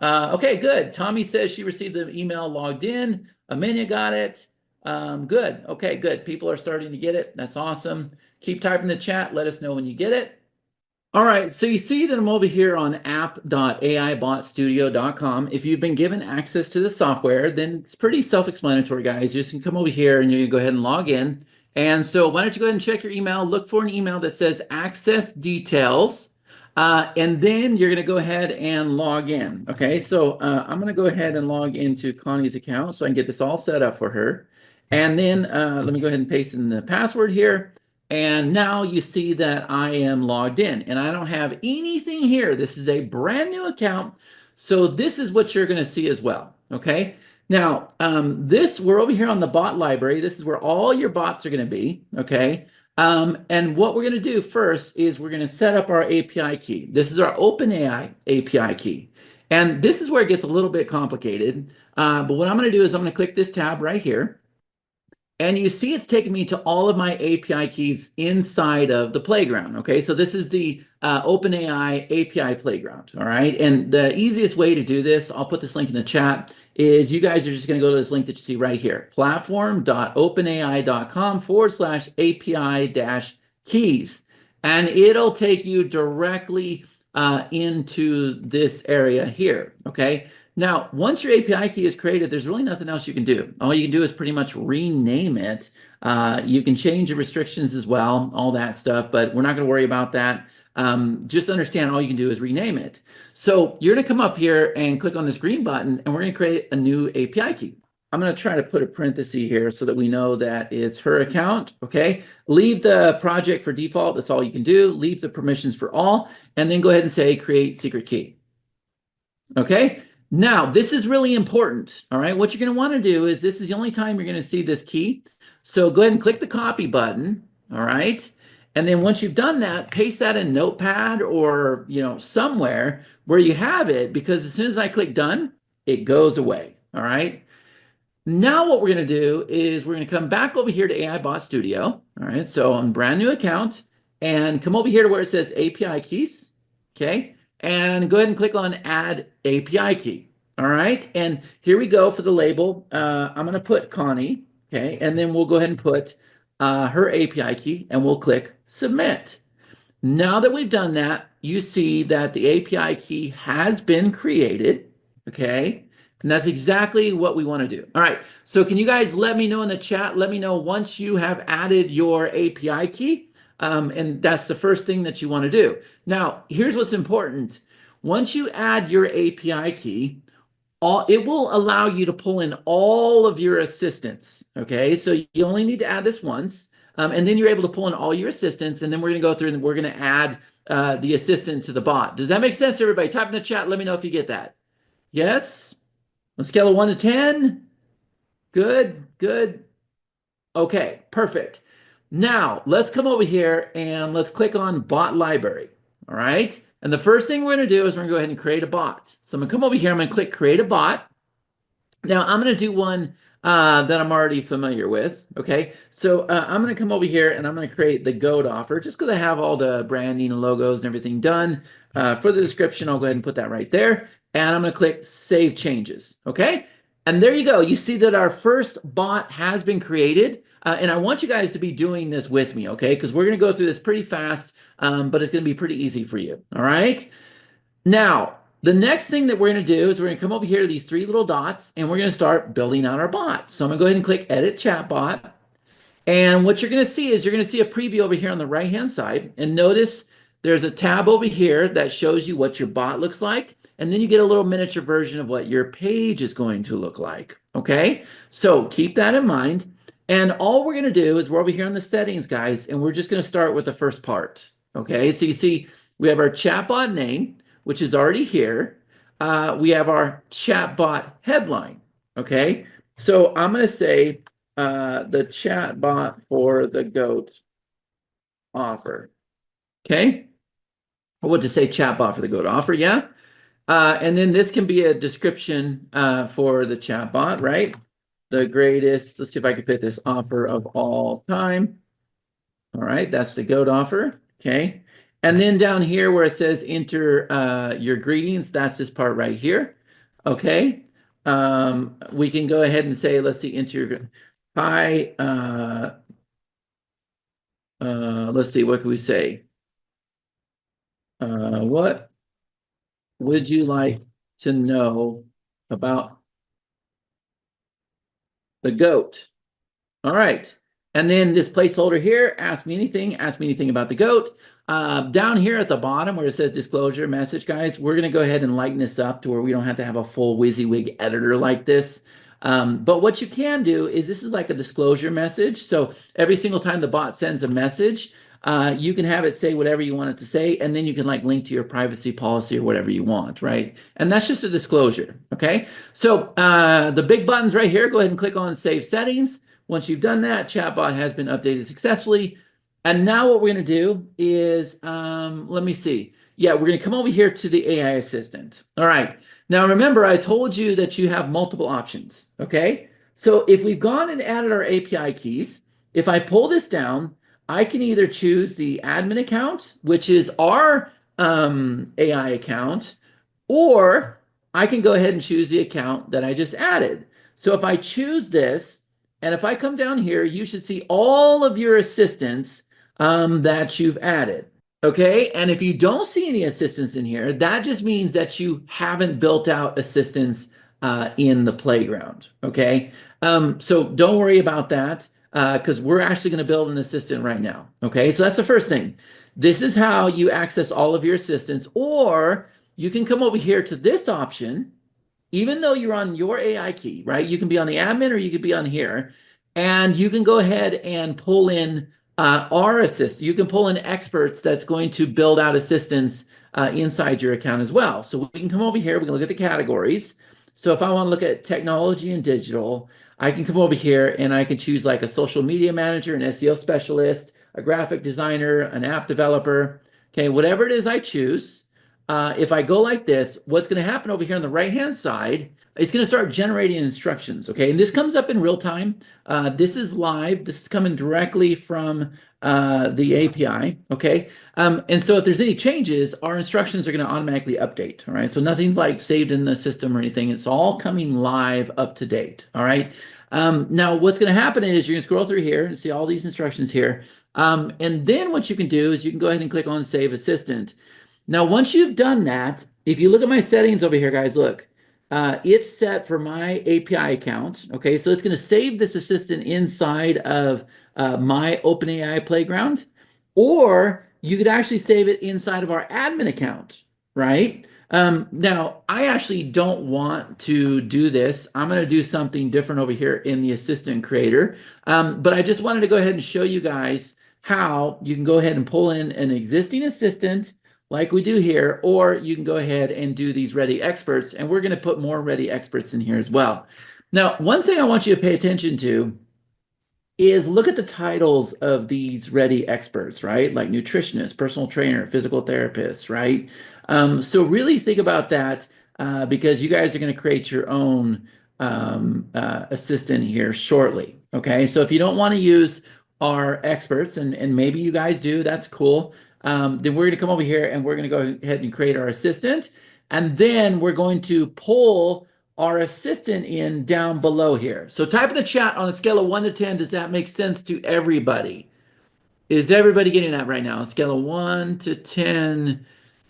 Okay, good. Tommy says she received the email, logged in. Amenya got it. Good. Okay, good. People are starting to get it. That's awesome. Keep typing the chat. Let us know when you get it. All right, so you see that I'm over here on app.AIBotStudio.com. If you've been given access to the software, then it's pretty self-explanatory, guys. You just can come over here and you go ahead and log in. And so why don't you go ahead and check your email, look for an email that says access details, and then you're gonna go ahead and log in, okay? So I'm gonna go ahead and log into Connie's account so I can get this all set up for her. And then let me go ahead and paste in the password here. And now you see that I am logged in and I don't have anything here. This is a brand new account. So this is what you're going to see as well. Okay. Now, we're over here on the bot library. This is where all your bots are going to be. Okay. And what we're going to do first is we're going to set up our API key. This is our OpenAI API key. And this is where it gets a little bit complicated. But what I'm going to do is I'm going to click this tab right here. And you see it's taking me to all of my API keys inside of the playground, okay? So this is the OpenAI API playground, all right? And the easiest way to do this, I'll put this link in the chat, is you guys are just gonna go to this link that you see right here, platform.openai.com/API-keys. And it'll take you directly into this area here, okay? Now, once your API key is created, there's really nothing else you can do. All you can do is pretty much rename it. You can change the restrictions as well, all that stuff, but we're not going to worry about that. Just understand all you can do is rename it. So you're going to come up here and click on this green button, and we're going to create a new API key. I'm going to try to put a parenthesis here so that we know that it's her account, okay? Leave the project for default. That's all you can do. Leave the permissions for all, and then go ahead and say create secret key. Okay? Now, this is really important, all right? What you're going to want to do is this is the only time you're going to see this key. So go ahead and click the copy button, all right? And then once you've done that, paste that in Notepad or, somewhere where you have it, because as soon as I click done, it goes away, all right? Now what we're going to do is we're going to come back over here to AIBot Studio, all right? So on brand new account, and come over here to where it says API keys, okay? And go ahead and click on add API key. All right. And here we go for the label. I'm going to put Connie. Okay. And then we'll go ahead and put her API key and we'll click submit. Now that we've done that, you see that the API key has been created. Okay. And that's exactly what we want to do. All right. So can you guys let me know in the chat? Let me know once you have added your API key. And that's the first thing that you want to do. Now, here's what's important. Once you add your API key, it will allow you to pull in all of your assistants, okay? So you only need to add this once, and then you're able to pull in all your assistants, and then we're going to go through and we're going to add the assistant to the bot. Does that make sense, everybody? Type in the chat. Let me know if you get that. Yes? On a scale of 1 to 10? Good, good. Okay, perfect. Now, let's come over here and let's click on bot library, all right? And the first thing we're gonna do is we're gonna go ahead and create a bot. So I'm gonna come over here, I'm gonna click create a bot. Now, I'm gonna do one that I'm already familiar with, okay? So I'm gonna come over here and I'm gonna create the goat offer just because I have all the branding and logos and everything done. For the description, I'll go ahead and put that right there. And I'm going to click Save Changes. Okay. And there you go. You see that our first bot has been created. And I want you guys to be doing this with me, okay? Because we're going to go through this pretty fast, but it's going to be pretty easy for you. All right. Now, the next thing that we're going to do is we're going to come over here to these three little dots, and we're going to start building out our bot. So I'm going to go ahead and click Edit Chatbot. And what you're going to see is you're going to see a preview over here on the right-hand side. And notice there's a tab over here that shows you what your bot looks like. And then you get a little miniature version of what your page is going to look like. Okay, so keep that in mind. And all we're going to do is we're over here in the settings, guys, and we're just going to start with the first part. Okay, so you see we have our chatbot name, which is already here. We have our chatbot headline. Okay, so I'm going to say the chatbot for the goat offer. Okay. What to say chatbot for the goat offer, yeah. And then this can be a description for the chatbot, right? The greatest, let's see if I can fit this offer of all time. All right, that's the goat offer. Okay. And then down here where it says enter your greetings, that's this part right here. Okay. We can go ahead and say, let's see, enter your hi, let's see, what can we say? What would you like to know about the goat? All right. And then this placeholder here, ask me anything about the goat. Down here at the bottom where it says disclosure message, guys, we're going to go ahead and lighten this up to where we don't have to have a full WYSIWYG editor like this. But what you can do is this is like a disclosure message. So every single time the bot sends a message, you can have it say whatever you want it to say, and then you can like link to your privacy policy or whatever you want, right? And that's just a disclosure, okay? So the big buttons right here, go ahead and click on Save Settings. Once you've done that, chatbot has been updated successfully. And now what we're going to do is, let me see. Yeah, we're going to come over here to the AI assistant. All right. Now, remember, I told you that you have multiple options. Okay. So if we've gone and added our API keys, if I pull this down, I can either choose the admin account, which is our AI account, or I can go ahead and choose the account that I just added. So if I choose this, and if I come down here, you should see all of your assistants that you've added. Okay, and if you don't see any assistants in here, that just means that you haven't built out assistants in the playground. Okay, so don't worry about that because we're actually going to build an assistant right now. Okay, so that's the first thing. This is how you access all of your assistants, or you can come over here to this option even though you're on your AI key, right? You can be on the admin or you could be on here, and you can go ahead and pull in our assist. You can pull in experts that's going to build out assistants inside your account as well. So we can come over here, we can look at the categories. So if I want to look at technology and digital, I can come over here and I can choose like a social media manager, an SEO specialist, a graphic designer, an app developer. Okay, whatever it is I choose. If I go like this, what's going to happen over here on the right-hand side, it's going to start generating instructions, okay? And this comes up in real time. This is live. This is coming directly from the API, okay? And so if there's any changes, our instructions are going to automatically update, all right? So nothing's like saved in the system or anything. It's all coming live up to date, all right? Now, what's going to happen is you're going to scroll through here and see all these instructions here. And then what you can do is you can go ahead and click on Save Assistant. Now, once you've done that, if you look at my settings over here, guys, look, it's set for my API account. Okay, so it's going to save this assistant inside of my OpenAI playground, or you could actually save it inside of our admin account, right? Now, I actually don't want to do this. I'm going to do something different over here in the assistant creator, but I just wanted to go ahead and show you guys how you can go ahead and pull in an existing assistant like we do here, or you can go ahead and do these ready experts, and we're going to put more ready experts in here as well. Now, one thing I want you to pay attention to is look at the titles of these ready experts, right? Like nutritionist, personal trainer, physical therapist, right? So really think about that because you guys are going to create your own assistant here shortly, okay? So if you don't want to use our experts, and maybe you guys do, that's cool. Then we're going to come over here and we're going to go ahead and create our assistant. And then we're going to pull our assistant in down below here. So type in the chat on a scale of 1 to 10. Does that make sense to everybody? Is everybody getting that right now? On a scale of 1 to 10,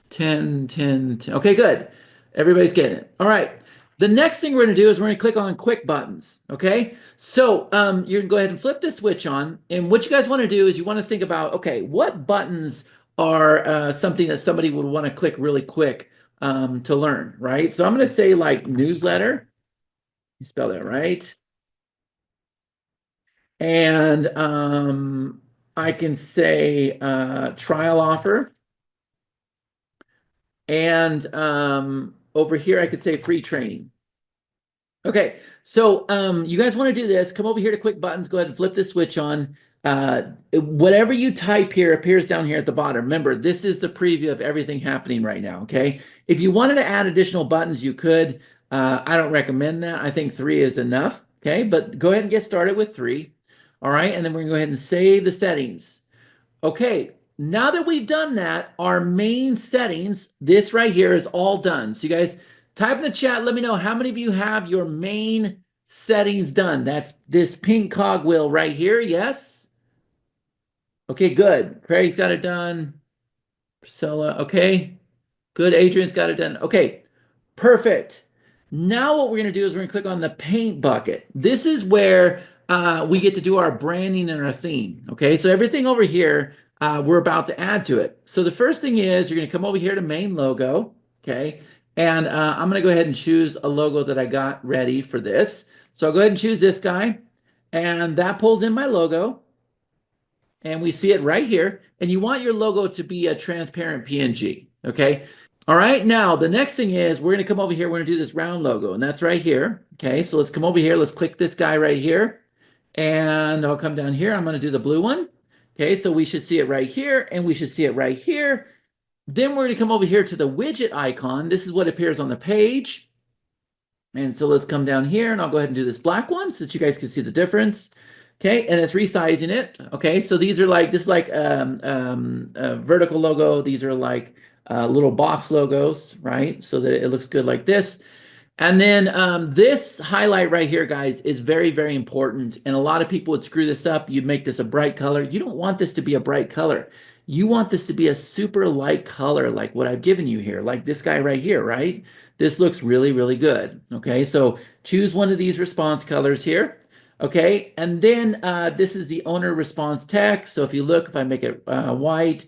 10, 10, 10. Okay, good. Everybody's getting it. All right. The next thing we're going to do is we're going to click on quick buttons. Okay. So you can go ahead and flip the switch on. And what you guys want to do is you want to think about, okay, what buttons are something that somebody would want to click really quick to learn, right? So I'm going to say like newsletter. You spell that right. And I can say trial offer. And over here, I could say free training. Okay, so you guys want to do this, come over here to quick buttons, go ahead and flip the switch on. Whatever you type here appears down here at the bottom. Remember, this is the preview of everything happening right now, okay? If you wanted to add additional buttons, you could. I don't recommend that. I think 3 is enough, okay? But go ahead and get started with 3. All right, and then we're gonna go ahead and save the settings. Okay, now that we've done that, our main settings, this right here is all done. So you guys type in the chat, let me know how many of you have your main settings done. That's this pink cogwheel right here, yes? Okay, good. Craig's got it done. Priscilla, okay. Good, Adrian's got it done. Okay, perfect. Now what we're gonna do is we're gonna click on the paint bucket. This is where we get to do our branding and our theme, okay? So everything over here, we're about to add to it. So the first thing is you're gonna come over here to main logo, okay? And I'm gonna go ahead and choose a logo that I got ready for this. So I'll go ahead and choose this guy, and that pulls in my logo, and we see it right here. And you want your logo to be a transparent PNG, okay? All right, now the next thing is we're gonna come over here, we're gonna do this round logo, and that's right here. Okay, so let's come over here, let's click this guy right here, and I'll come down here, I'm gonna do the blue one. Okay, so we should see it right here, and we should see it right here. Then we're gonna come over here to the widget icon. This is what appears on the page. And so let's come down here, and I'll go ahead and do this black one so that you guys can see the difference. Okay, and it's resizing it. Okay, so these are like, this is like a vertical logo. These are like little box logos, right? So that it looks good like this. And then this highlight right here, guys, is very, very important. And a lot of people would screw this up. You'd make this a bright color. You don't want this to be a bright color. You want this to be a super light color, like what I've given you here, like this guy right here, right? This looks really, really good. Okay, so choose one of these response colors here. Okay, and then this is the owner response text. So if you look, if I make it white,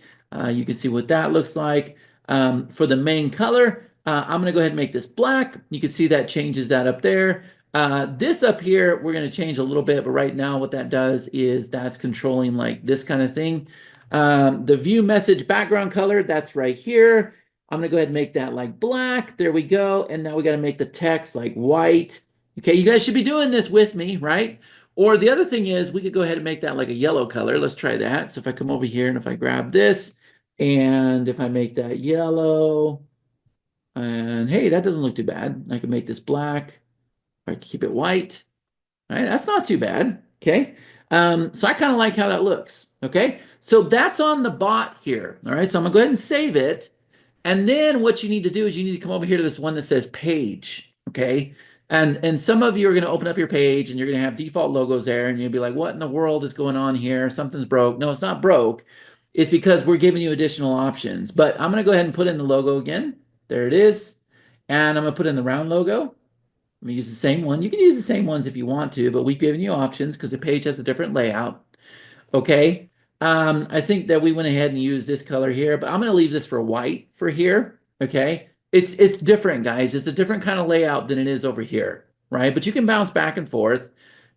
you can see what that looks like. For the main color, I'm going to go ahead and make this black. You can see that changes that up there. This up here, we're going to change a little bit, but right now what that does is that's controlling like this kind of thing. The view message background color, that's right here. I'm going to go ahead and make that like black. There we go. And now we got to make the text like white. Okay, you guys should be doing this with me, right? Or the other thing is we could go ahead and make that like a yellow color. Let's try that. So if I come over here and if I grab this, and if I make that yellow, and hey, that doesn't look too bad. I can make this black. I can keep it white. All right, that's not too bad. Okay. So I kind of like how that looks. Okay. So that's on the bot here. All right. So I'm gonna go ahead and save it. And then what you need to do is you need to come over here to this one that says page. Okay. And some of you are going to open up your page and you're going to have default logos there and you'll be like, what in the world is going on here? Something's broke. No, it's not broke. It's because we're giving you additional options. But I'm going to go ahead and put in the logo again. There it is. And I'm going to put in the round logo. I'm going to use the same one. You can use the same ones if you want to, but we've given you options because the page has a different layout. Okay. I think that we went ahead and used this color here, but I'm going to leave this for white for here. Okay. It's different, guys. It's a different kind of layout than it is over here, right? But you can bounce back and forth.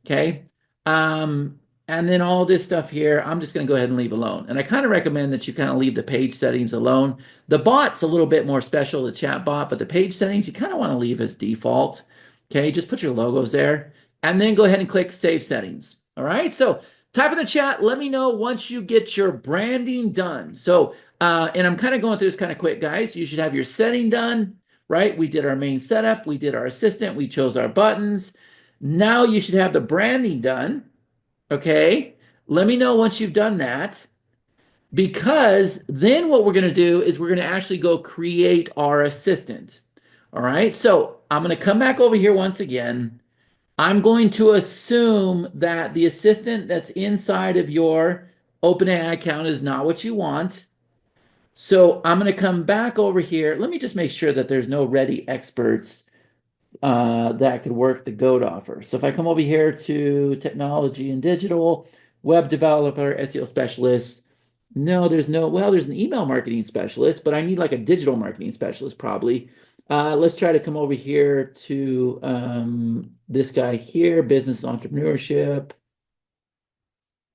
Okay. And then all this stuff here, I'm just going to go ahead and leave alone. And I kind of recommend that you kind of leave the page settings alone. The bot's a little bit more special, the chat bot, but the page settings, you kind of want to leave as default. Okay, just put your logos there and then go ahead and click Save Settings. All right, so type in the chat, let me know once you get your branding done. So, and I'm kind of going through this kind of quick, guys. You should have your setting done, right? We did our main setup, we did our assistant, we chose our buttons. Now you should have the branding done. Okay, let me know once you've done that. because then what we're going to do is we're going to actually go create our assistant. All right, so I'm going to come back over here once again. I'm going to assume that the assistant that's inside of your OpenAI account is not what you want. So I'm going to come back over here. Let me just make sure that there's no ready experts that could work the GOAT offer. So if I come over here to technology and digital, web developer, SEO specialist, no, there's no, well, there's an email marketing specialist, but I need like a digital marketing specialist probably. Let's try to come over here to this guy here, business entrepreneurship.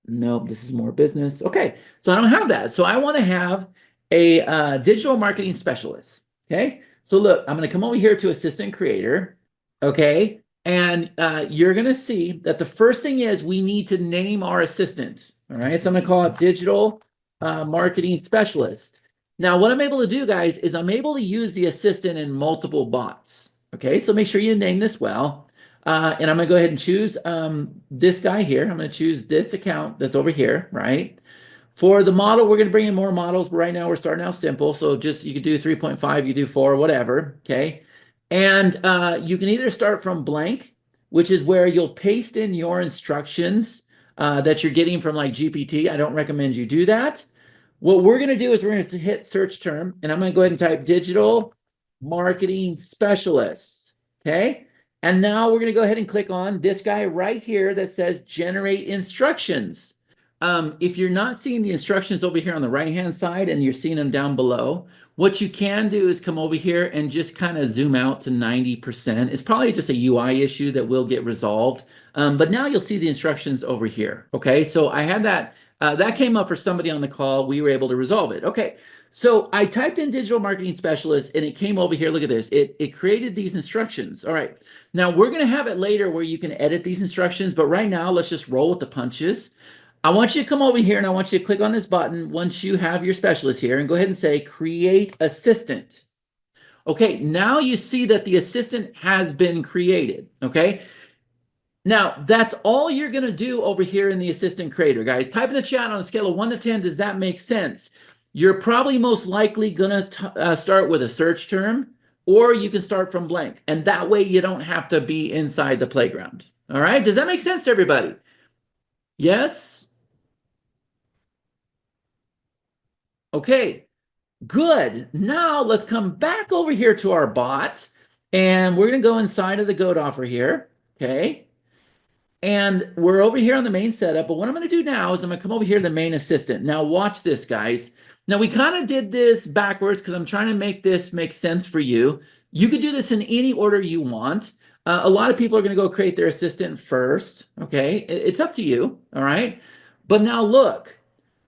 Nope, this is more business. Okay, so I don't have that. So I want to have a digital marketing specialist. Okay, so look, I'm going to come over here to assistant creator. Okay, and you're going to see that the first thing is we need to name our assistant. All right, so I'm going to call it digital marketing specialist. Now, what I'm able to do, guys, is I'm able to use the assistant in multiple bots. Okay, so make sure you name this well. And I'm going to go ahead and choose this guy here. I'm going to choose this account that's over here, right? For the model, we're going to bring in more models, but right now we're starting out simple. So just you could do 3.5, you do 4, whatever, okay? And you can either start from blank, which is where you'll paste in your instructions that you're getting from like GPT. I don't recommend you do that. What we're going to do is we're going to hit search term, and I'm going to go ahead and type digital marketing specialists, okay? And now we're going to go ahead and click on this guy right here that says generate instructions. If you're not seeing the instructions over here on the right-hand side and you're seeing them down below, what you can do is come over here and just kind of zoom out to 90%. It's probably just a UI issue that will get resolved. But now you'll see the instructions over here. Okay, so I had that. That came up for somebody on the call. We were able to resolve it. Okay, so I typed in digital marketing specialist and it came over here. Look at this. It created these instructions. All right. Now we're going to have it later where you can edit these instructions, but right now let's just roll with the punches. I want you to come over here and I want you to click on this button once you have your specialist here and go ahead and say create assistant. Okay, now you see that the assistant has been created. Okay, now that's all you're going to do over here in the assistant creator, guys. Type in the chat on a scale of 1 to 10. Does that make sense? You're probably most likely going to start with a search term, or you can start from blank. And that way you don't have to be inside the playground. All right, does that make sense to everybody? Yes? Okay, good. Now let's come back over here to our bot, and we're going to go inside of the GOAT offer here. Okay. And we're over here on the main setup, but what I'm going to do now is I'm going to come over here to the main assistant. Now watch this, guys. Now we kind of did this backwards because I'm trying to make this make sense for you. You could do this in any order you want. A lot of people are going to go create their assistant first, okay? It's up to you, all right? But now look,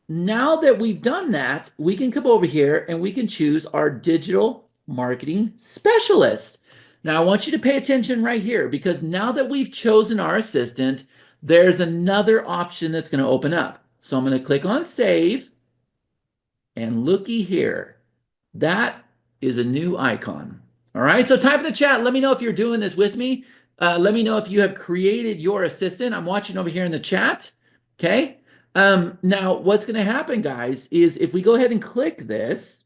now that we've done that, we can come over here and we can choose our digital marketing specialist. Now, I want you to pay attention right here because now that we've chosen our assistant, there's another option that's going to open up. So I'm going to click on save and looky here. That is a new icon. All right, so type in the chat. Let me know if you're doing this with me. Let me know if you have created your assistant. I'm watching over here in the chat. Okay. Now, what's going to happen, guys, is if we go ahead and click this,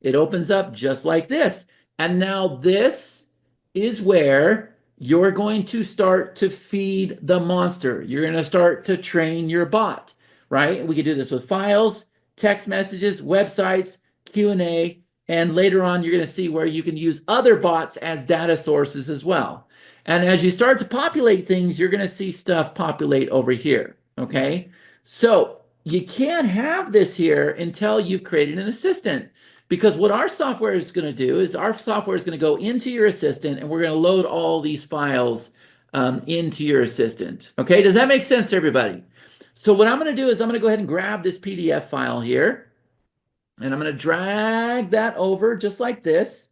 it opens up just like this. And now this is where you're going to start to feed the monster. You're going to start to train your bot, right? We could do this with files, text messages, websites, Q&A, and later on, you're going to see where you can use other bots as data sources as well. And as you start to populate things, you're going to see stuff populate over here, okay? So you can't have this here until you've created an assistant. Because what our software is going to do is our software is going to go into your assistant and we're going to load all these files into your assistant. Okay, does that make sense to everybody? So what I'm going to do is I'm going to go ahead and grab this PDF file here and I'm going to drag that over just like this.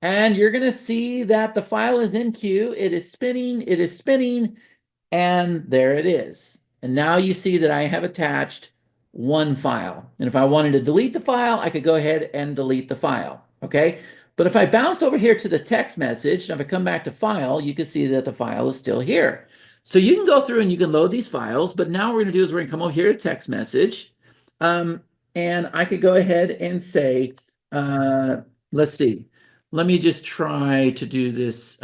And you're going to see that the file is in queue. It is spinning, and there it is. And now you see that I have attached one file. And if I wanted to delete the file, I could go ahead and delete the file, okay? But if I bounce over here to the text message, and if I come back to file, you can see that the file is still here. So you can go through and you can load these files, but now what we're gonna do is we're gonna come over here to text message. and I could go ahead and say, let's see, let me just try to do this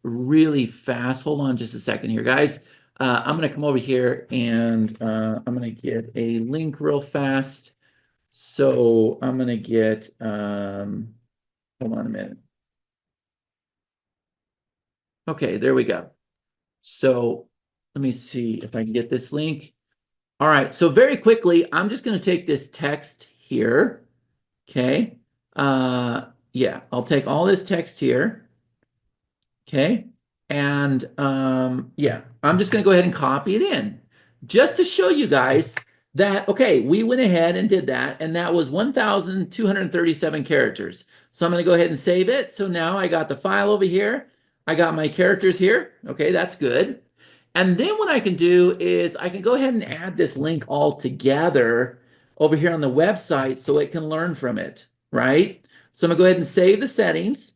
really fast. Hold on just a second here, guys. I'm going to come over here and I'm going to get a link real fast. So I'm going to get, hold on a minute. Okay, there we go. So let me see if I can get this link. All right, so very quickly, I'm just going to take this text here. Okay. Yeah, I'll take all this text here. Okay. And yeah, I'm just going to go ahead and copy it in just to show you guys that, okay, we went ahead and did that, and that was 1,237 characters. So I'm going to go ahead and save it. So now I got the file over here. I got my characters here. Okay, that's good. And then what I can do is I can go ahead and add this link all together over here on the website so it can learn from it, right? So I'm gonna go ahead and save the settings.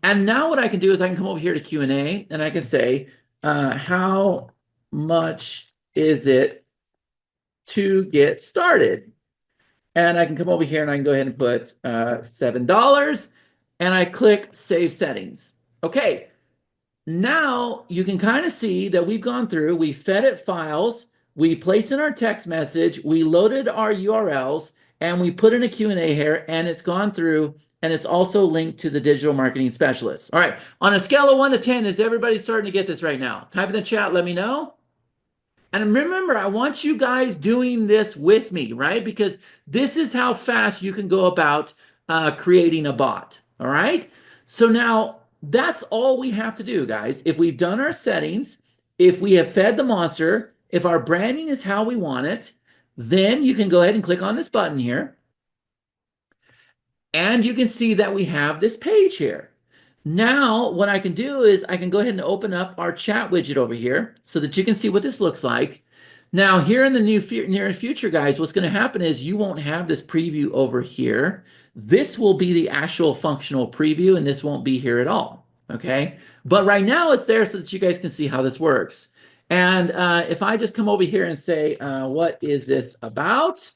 And now what I can do is I can come over here to Q&A and I can say, how much is it to get started? And I can come over here and I can go ahead and put $7 and I click Save Settings. Okay, now you can kind of see that we've gone through, we fed it files, we placed in our text message, we loaded our URLs, and we put in a Q&A here, and it's gone through, and it's also linked to the digital marketing specialist. All right, on a scale of 1 to 10, is everybody starting to get this right now? Type in the chat, let me know. And remember, I want you guys doing this with me, right? Because this is how fast you can go about creating a bot, all right? So now that's all we have to do, guys. If we've done our settings, if we have fed the monster, if our branding is how we want it, then you can go ahead and click on this button here. And you can see that we have this page here. Now, what I can do is I can go ahead and open up our chat widget over here so that you can see what this looks like. Now, here in the near future, guys, what's going to happen is you won't have this preview over here. This will be the actual functional preview, and this won't be here at all, okay? But right now, it's there so that you guys can see how this works. And if I just come over here and say, what is this about?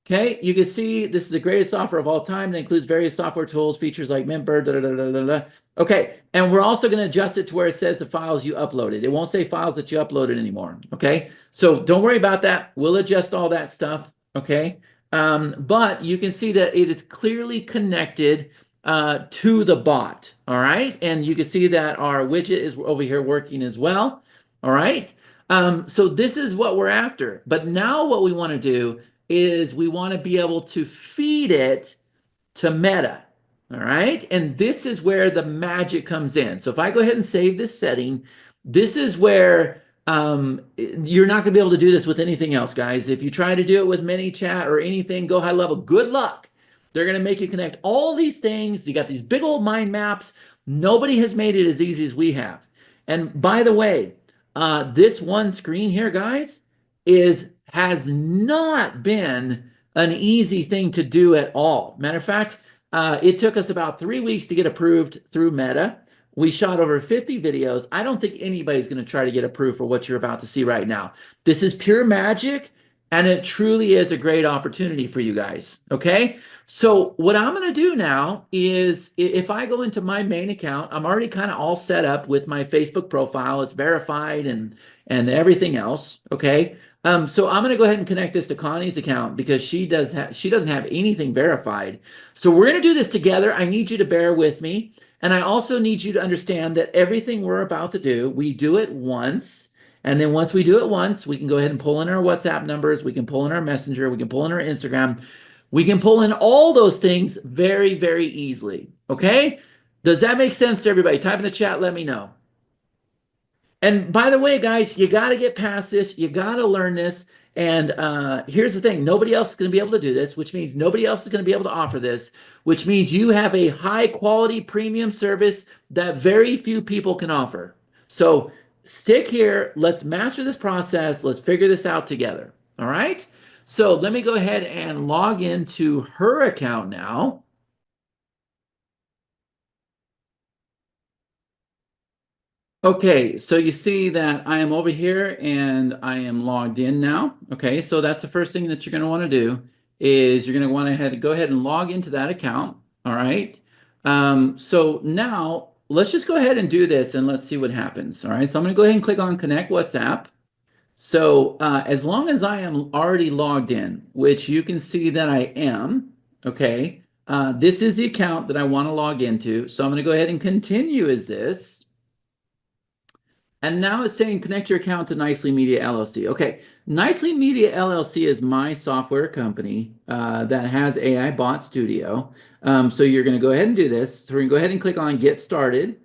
Okay, you can see this is the greatest software of all time. It includes various software tools, features like Member, da, da, da, da, da, da. Okay, and we're also going to adjust it to where it says the files you uploaded. It won't say files that you uploaded anymore. Okay, so don't worry about that. We'll adjust all that stuff. Okay, but you can see that it is clearly connected to the bot. All right, and you can see that our widget is over here working as well. All right, so this is what we're after. But now what we want to do is we want to be able to feed it to Meta. All right. And this is where the magic comes in. So if I go ahead and save this setting, this is where you're not going to be able to do this with anything else, guys. If you try to do it with ManyChat or anything, go high level, good luck. They're going to make you connect all these things. You got these big old mind maps. Nobody has made it as easy as we have. And by the way, this one screen here, guys, has not been an easy thing to do at all. Matter of fact, it took us about 3 weeks to get approved through Meta. We shot over 50 videos. I don't think anybody's going to try to get approved for what you're about to see right now. This is pure magic, and it truly is a great opportunity for you guys, okay? So what I'm going to do now is if I go into my main account, I'm already kind of all set up with my Facebook profile. It's verified and everything else, okay? So I'm going to go ahead and connect this to Connie's account because she doesn't have anything verified. So we're going to do this together. I need you to bear with me. And I also need you to understand that everything we're about to do, we do it once. And then once we do it once, we can go ahead and pull in our WhatsApp numbers. We can pull in our Messenger. We can pull in our Instagram. We can pull in all those things very, very easily. Okay? Does that make sense to everybody? Type in the chat. Let me know. And by the way, guys, you got to get past this. You got to learn this. And here's the thing. Nobody else is going to be able to do this, which means nobody else is going to be able to offer this, which means you have a high quality premium service that very few people can offer. So stick here. Let's master this process. Let's figure this out together. All right. So let me go ahead and log into her account now. Okay, so you see that I am over here and I am logged in now. Okay, so that's the first thing that you're going to want to do is you're going to want to go ahead and log into that account. All right. So now let's just go ahead and do this and let's see what happens. All right, so I'm going to go ahead and click on Connect WhatsApp. So as long as I am already logged in, which you can see that I am, okay, this is the account that I want to log into. So I'm going to go ahead and continue as this. And now it's saying connect your account to Nicely Media LLC. Okay, Nicely Media LLC is my software company that has AIBot Studio. So you're going to go ahead and do this. So we're going to go ahead and click on Get Started.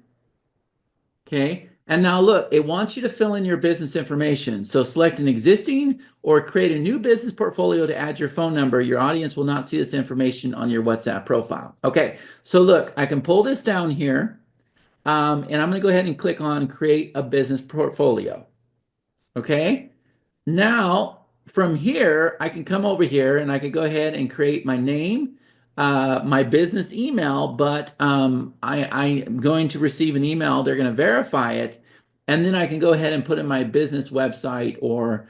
Okay, and now look, it wants you to fill in your business information. So select an existing or create a new business portfolio to add your phone number. Your audience will not see this information on your WhatsApp profile. Okay, so look, I can pull this down here. And I'm going to go ahead and click on create a business portfolio. Okay. Now from here, I can come over here and I can go ahead and create my name, my business email, but I'm going to receive an email. They're going to verify it. And then I can go ahead and put in my business website or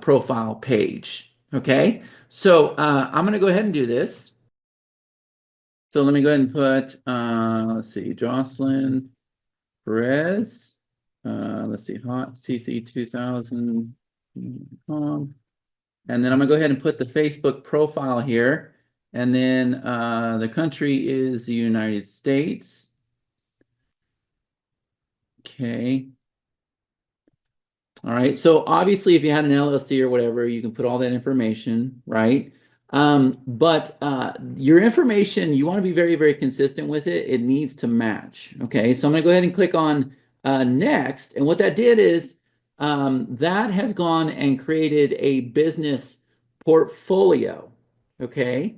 profile page. Okay. So I'm going to go ahead and do this. So let me go ahead and put, let's see, Jocelyn Perez. Let's see, hot CC 2000.com. And then I'm gonna go ahead and put the Facebook profile here. And then the country is the United States. Okay. All right. So obviously, if you had an LLC or whatever, you can put all that information, right? But your information, you want to be very, very consistent with it. It needs to match. Okay. So I'm going to go ahead and click on next. And what that did is that has gone and created a business portfolio. Okay.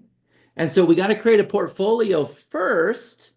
And so we got to create a portfolio first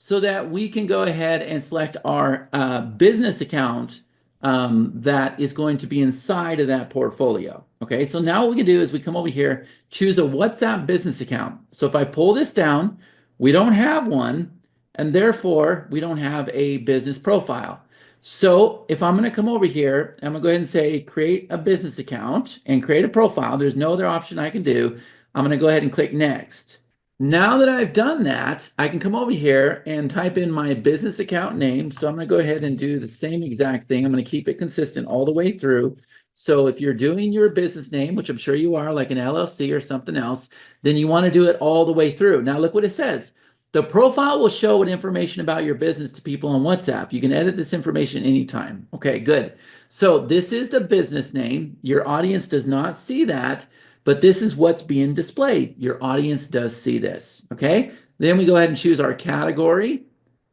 so that we can go ahead and select our business account that is going to be inside of that portfolio. Okay, so now what we can do is we come over here, choose a WhatsApp business account. So if I pull this down, we don't have one, and therefore we don't have a business profile. So if I'm going to come over here, I'm going to go ahead and say create a business account and create a profile. There's no other option I can do. I'm going to go ahead and click next. Now that I've done that, I can come over here and type in my business account name. So I'm going to go ahead and do the same exact thing. I'm going to keep it consistent all the way through. So if you're doing your business name, which I'm sure you are, like an LLC or something else, then you want to do it all the way through. Now look what it says. The profile will show information about your business to people on WhatsApp. You can edit this information anytime. Okay, good. So this is the business name. Your audience does not see that, but this is what's being displayed. Your audience does see this, okay? Then we go ahead and choose our category.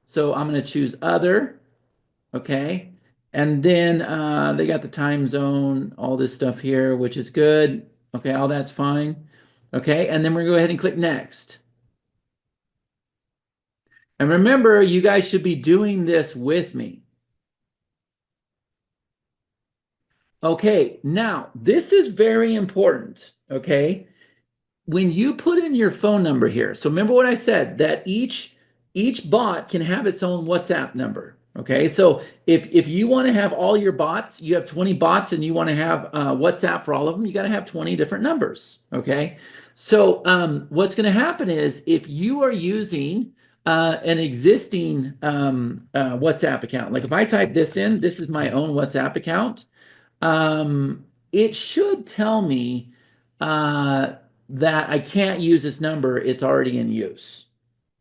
So I'm going to choose other, okay? And then they got the time zone, all this stuff here, which is good. Okay, all that's fine. Okay, and then we're going to go ahead and click next. And remember, you guys should be doing this with me. Okay, now this is very important, okay? When you put in your phone number here, so remember what I said, that each bot can have its own WhatsApp number. Okay, so if you want to have all your bots, you have 20 bots and you want to have WhatsApp for all of them, you got to have 20 different numbers. Okay, so what's going to happen is if you are using an existing WhatsApp account, like if I type this in, this is my own WhatsApp account, it should tell me that I can't use this number. It's already in use.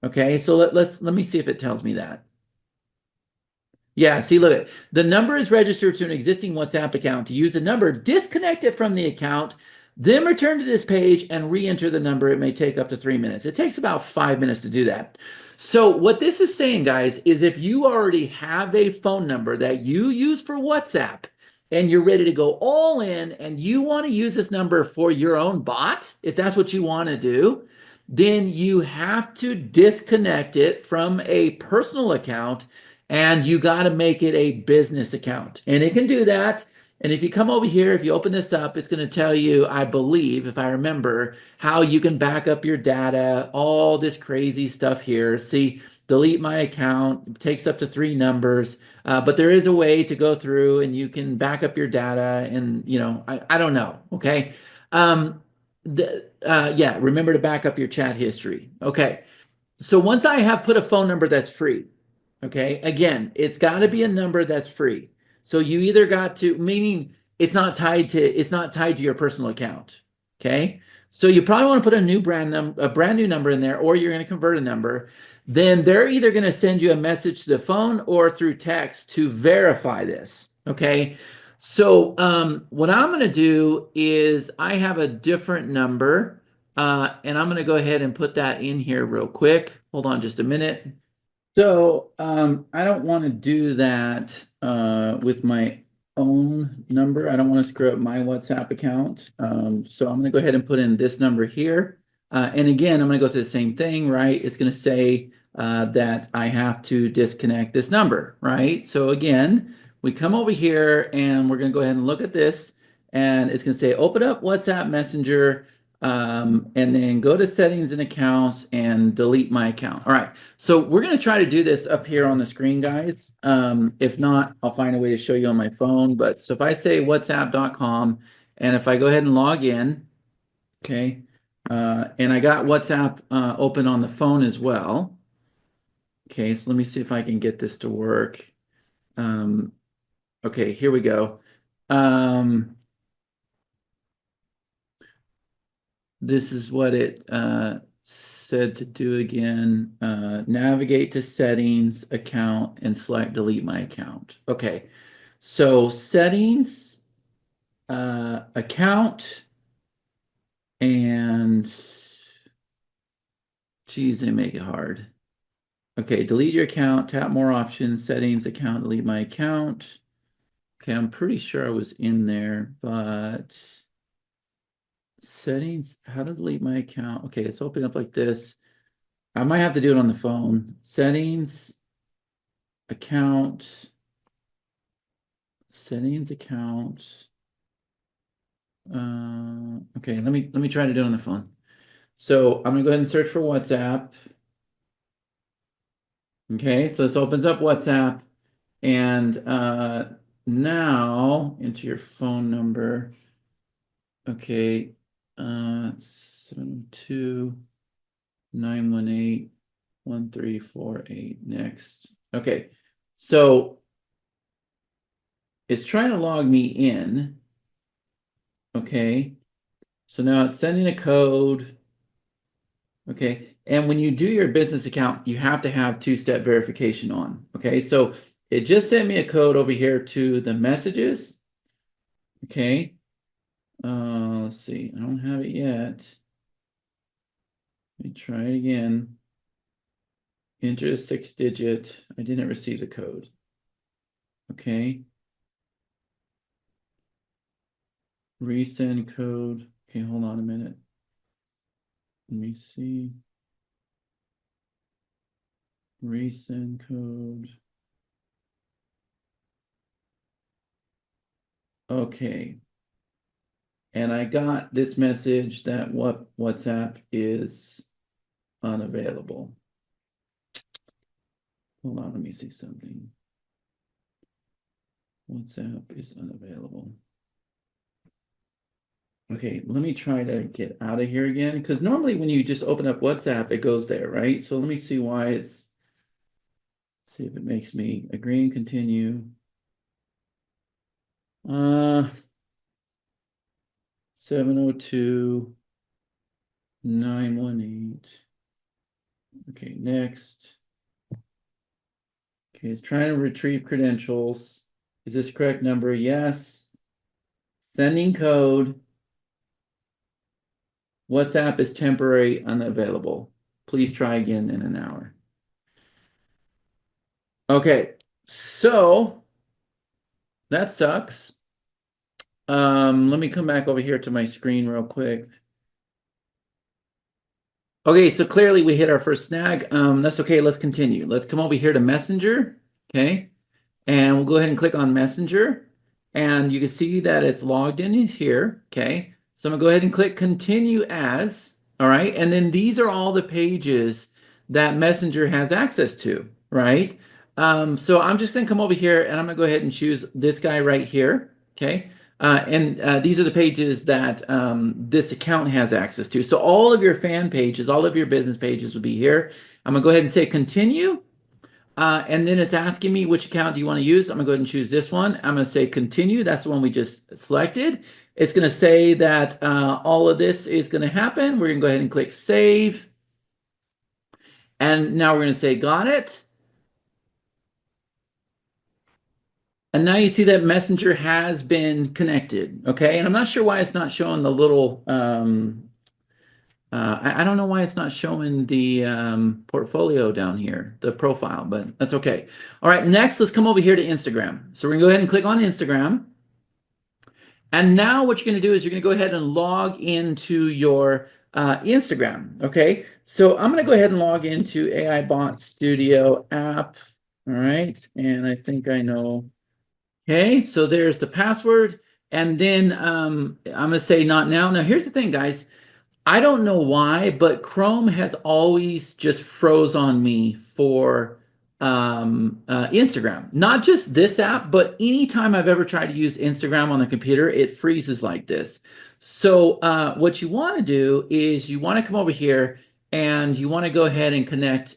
Okay, so let me see if it tells me that. Yeah, see, look, the number is registered to an existing WhatsApp account. To use the number, disconnect it from the account, then return to this page and re-enter the number. It may take up to 3 minutes. It takes about 5 minutes to do that. So what this is saying, guys, is if you already have a phone number that you use for WhatsApp and you're ready to go all in and you want to use this number for your own bot, if that's what you want to do, then you have to disconnect it from a personal account and you got to make it a business account. And it can do that. And if you come over here, if you open this up, it's going to tell you, I believe, if I remember, how you can back up your data, all this crazy stuff here. See, delete my account. It takes up to 3 numbers, but there is a way to go through and you can back up your data and, I don't know, okay? Yeah, remember to back up your chat history. Okay, so once I have put a phone number that's free, okay, again, it's got to be a number that's free. So you either got to, meaning it's not tied to your personal account. Okay. So you probably want to put a brand new number in there, or you're going to convert a number. Then they're either going to send you a message to the phone or through text to verify this. Okay. So what I'm going to do is I have a different number, and I'm going to go ahead and put that in here real quick. Hold on just a minute. So I don't want to do that with my own number. I don't want to screw up my WhatsApp account. So I'm going to go ahead and put in this number here. And again, I'm going to go through the same thing, right? It's going to say that I have to disconnect this number, right? So again, we come over here and we're going to go ahead and look at this. And it's going to say, open up WhatsApp Messenger, and then go to settings and accounts and delete my account. All right. So we're going to try to do this up here on the screen, guys. If not, I'll find a way to show you on my phone. But so if I say whatsapp.com, and if I go ahead and log in, okay, and I got WhatsApp open on the phone as well. Okay, so let me see if I can get this to work. Okay, here we go. This is what it said to do again. Navigate to settings, account, and select delete my account. Okay, so settings, account, and geez, they make it hard. Okay, delete your account, tap more options, settings, account, delete my account. Okay, I'm pretty sure I was in there, but settings, how to delete my account. Okay, it's opening up like this. I might have to do it on the phone. Settings, account, settings, account. Okay, let me try to do it on the phone. So I'm gonna go ahead and search for WhatsApp. Okay, so this opens up WhatsApp, and now enter your phone number. Okay, 729181348. Next. Okay, so it's trying to log me in. Okay, so now it's sending a code. Okay, and when you do your business account, you have to have two-step verification on. Okay, so it just sent me a code over here to the messages. Okay, let's see, I don't have it yet. Let me try it again. Enter a 6-digit. I didn't receive the code. Okay. Resend code. Okay, hold on a minute. Let me see. Resend code. Okay. And I got this message that WhatsApp is unavailable. Hold on, let me see something. WhatsApp is unavailable. Okay, let me try to get out of here again, because normally when you just open up WhatsApp, it goes there, right? So let me see why it's, see if it makes me agree and continue. 702-918. Okay, next. Okay, it's trying to retrieve credentials. Is this correct number? Yes. Sending code. WhatsApp is temporary, unavailable. Please try again in an hour. Okay, so that sucks. Let me come back over here to my screen real quick. Okay, so clearly we hit our first snag. That's okay, let's continue. Let's come over here to Messenger, okay? And we'll go ahead and click on Messenger. And you can see that it's logged in here, okay? So I'm gonna go ahead and click continue as, all right? And then these are all the pages that Messenger has access to, right? So I'm just going to come over here and I'm going to go ahead and choose this guy right here, okay? And these are the pages that this account has access to. So all of your fan pages, all of your business pages will be here. I'm going to go ahead and say continue. And then it's asking me which account do you want to use. I'm gonna go ahead and choose this one. I'm gonna say continue. That's the one we just selected. It's gonna say that all of this is gonna happen. We're gonna go ahead and click save. And now we're gonna say got it. And now you see that Messenger has been connected, okay? And I'm not sure why it's not showing the little, I don't know why it's not showing the portfolio down here, the profile, but that's okay. All right, next, let's come over here to Instagram. So we're gonna go ahead and click on Instagram. And now what you're going to do is you're going to go ahead and log into your Instagram. Okay, so I'm going to go ahead and log into AIBot Studio app. All right, and I think I know. Okay, so there's the password. And then I'm going to say not now. Now, here's the thing, guys. I don't know why, but Chrome has always just froze on me for Instagram. Not just this app, but anytime I've ever tried to use Instagram on the computer, it freezes like this. So what you want to do is you want to come over here and you want to go ahead and connect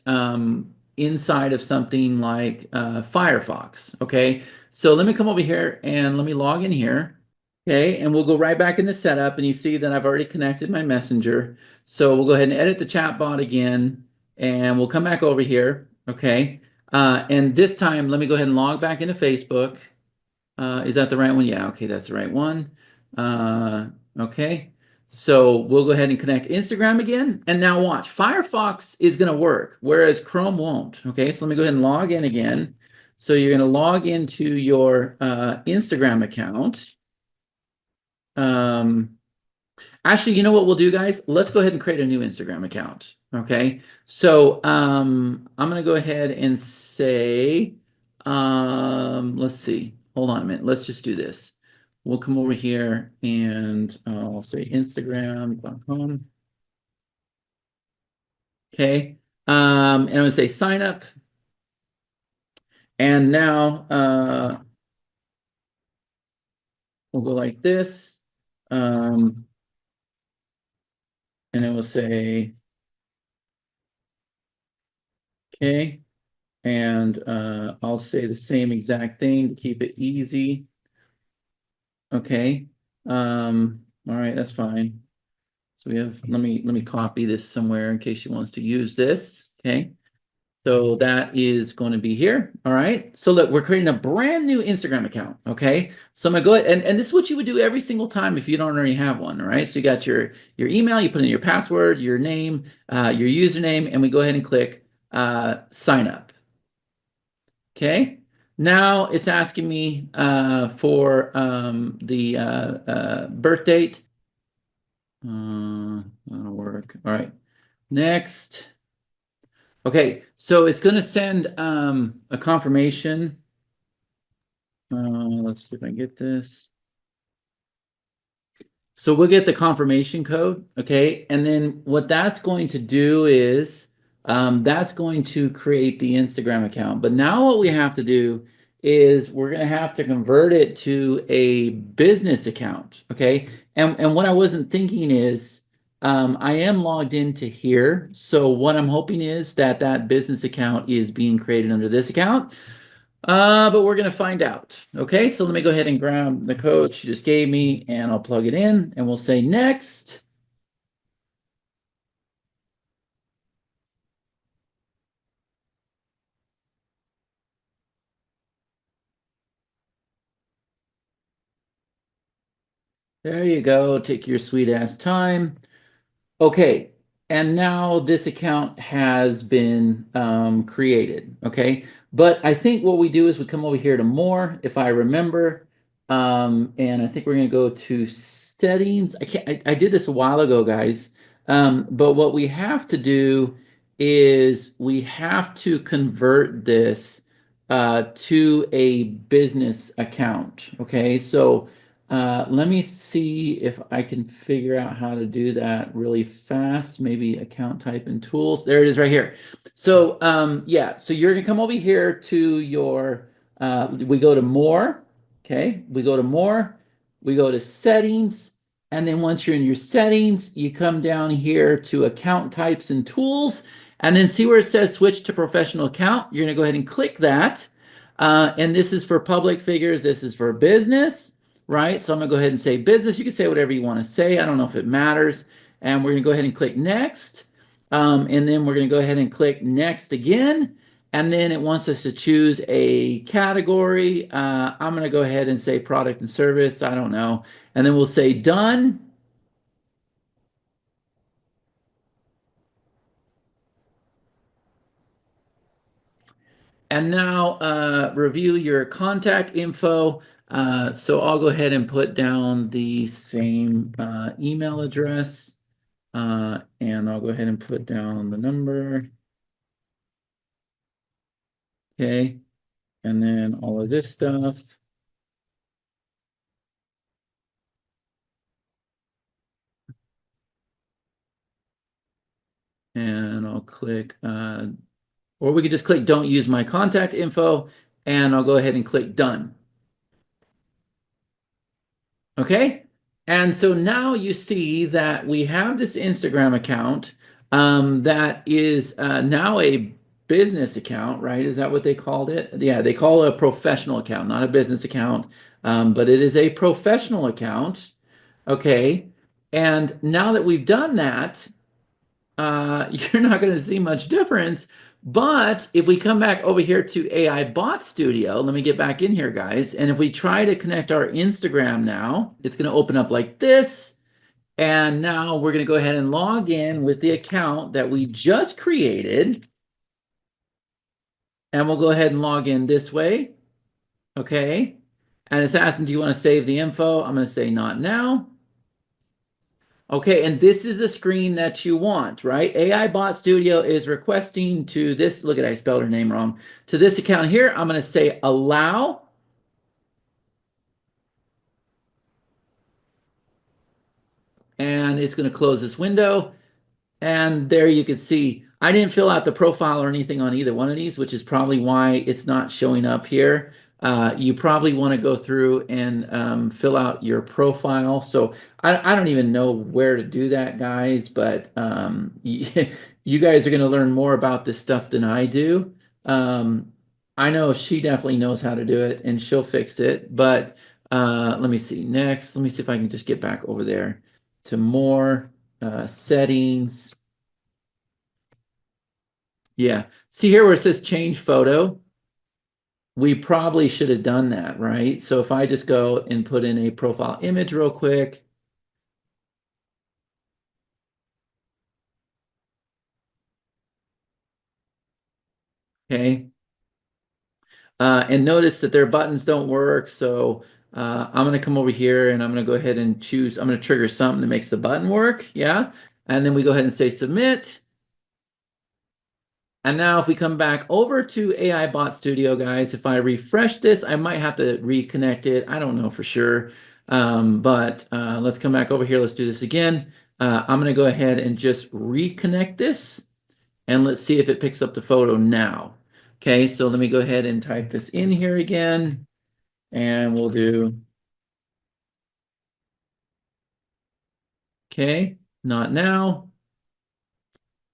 inside of something like Firefox. Okay, so let me come over here and let me log in here. Okay, and we'll go right back in the setup and you see that I've already connected my messenger. So we'll go ahead and edit the chat bot again and we'll come back over here. Okay, and this time let me go ahead and log back into Facebook. Is that the right one? Yeah, okay, that's the right one. Okay, so we'll go ahead and connect Instagram again. And now watch, Firefox is going to work, whereas Chrome won't. Okay, so let me go ahead and log in again. So you're going to log into your Instagram account. Actually, you know what we'll do, guys? Let's go ahead and create a new Instagram account. Okay. So I'm gonna go ahead and say, let's see. Hold on a minute. Let's just do this. We'll come over here and I'll say Instagram.com. Okay. And I'm gonna say sign up. And now we'll go like this. And it will say, okay, and I'll say the same exact thing to keep it easy. Okay, all right, that's fine. So we have, let me copy this somewhere in case she wants to use this. Okay, so that is going to be here. All right, so look, we're creating a brand new Instagram account. Okay, so I'm gonna go ahead and this is what you would do every single time if you don't already have one. All right, so you got your email, you put in your password, your name, your username, and we go ahead and click sign up. Okay, now it's asking me for the birth date. That'll work. All right, next. Okay, so it's going to send a confirmation. Let's see if I can get this. So we'll get the confirmation code, okay? And then what that's going to do is that's going to create the Instagram account. But now what we have to do is we're going to have to convert it to a business account, okay? And what I wasn't thinking is I am logged into here. So what I'm hoping is that that business account is being created under this account. But we're going to find out. Okay, so let me go ahead and grab the code she just gave me and I'll plug it in and we'll say next. There you go. Take your sweet ass time. Okay, and now this account has been created, okay? But I think what we do is we come over here to more, if I remember, and I think we're gonna go to settings. I did this a while ago, guys, but what we have to do is we have to convert this to a business account, okay? So Let me see if I can figure out how to do that really fast. Maybe account type and tools. There it is right here. So yeah, so you're gonna come over here to your we go to more, okay? We go to more, we go to settings, and then once you're in your settings, you come down here to account types and tools, and then see where it says switch to professional account. You're gonna go ahead and click that. And this is for public figures, this is for business, right? So I'm gonna go ahead and say business. You can say whatever you want to say. I don't know if it matters. And we're gonna go ahead and click next. And then we're gonna go ahead and click next again. And then it wants us to choose a category. I'm gonna go ahead and say product and service. I don't know. And then we'll say done. And now review your contact info. So I'll go ahead and put down the same email address. And I'll go ahead and put down the number. Okay. And then all of this stuff. And I'll click, or we could just click don't use my contact info, and I'll go ahead and click done. Okay. And so now you see that we have this Instagram account that is now a business account, right? Is that what they called it? Yeah, they call it a professional account, not a business account, but it is a professional account. Okay. And now that we've done that, you're not going to see much difference. But if we come back over here to AIBot Studio, let me get back in here, guys. And if we try to connect our Instagram now, it's going to open up like this. And now we're going to go ahead and log in with the account that we just created. And we'll go ahead and log in this way. Okay. And it's asking, do you want to save the info? I'm going to say not now. Okay, and this is a screen that you want, right? AIBot Studio is requesting to this, look at I spelled her name wrong, to this account here. I'm going to say allow. And it's going to close this window. And there you can see, I didn't fill out the profile or anything on either one of these, which is probably why it's not showing up here. You probably want to go through and fill out your profile. So I don't even know where to do that, guys, but you guys are going to learn more about this stuff than I do. I know she definitely knows how to do it and she'll fix it. But let me see next. Let me see if I can just get back over there to more settings. Yeah. See here where it says change photo. We probably should have done that, right? So if I just go and put in a profile image real quick. Okay. And notice that their buttons don't work. So I'm going to come over here and I'm going to go ahead and choose, I'm going to trigger something that makes the button work. Yeah. And then we go ahead and say submit. And now if we come back over to AIBot Studio, guys, if I refresh this, I might have to reconnect it. I don't know for sure. But let's come back over here. Let's do this again. I'm going to go ahead and just reconnect this. And let's see if it picks up the photo now. Okay, so let me go ahead and type this in here again. And we'll do, okay, not now.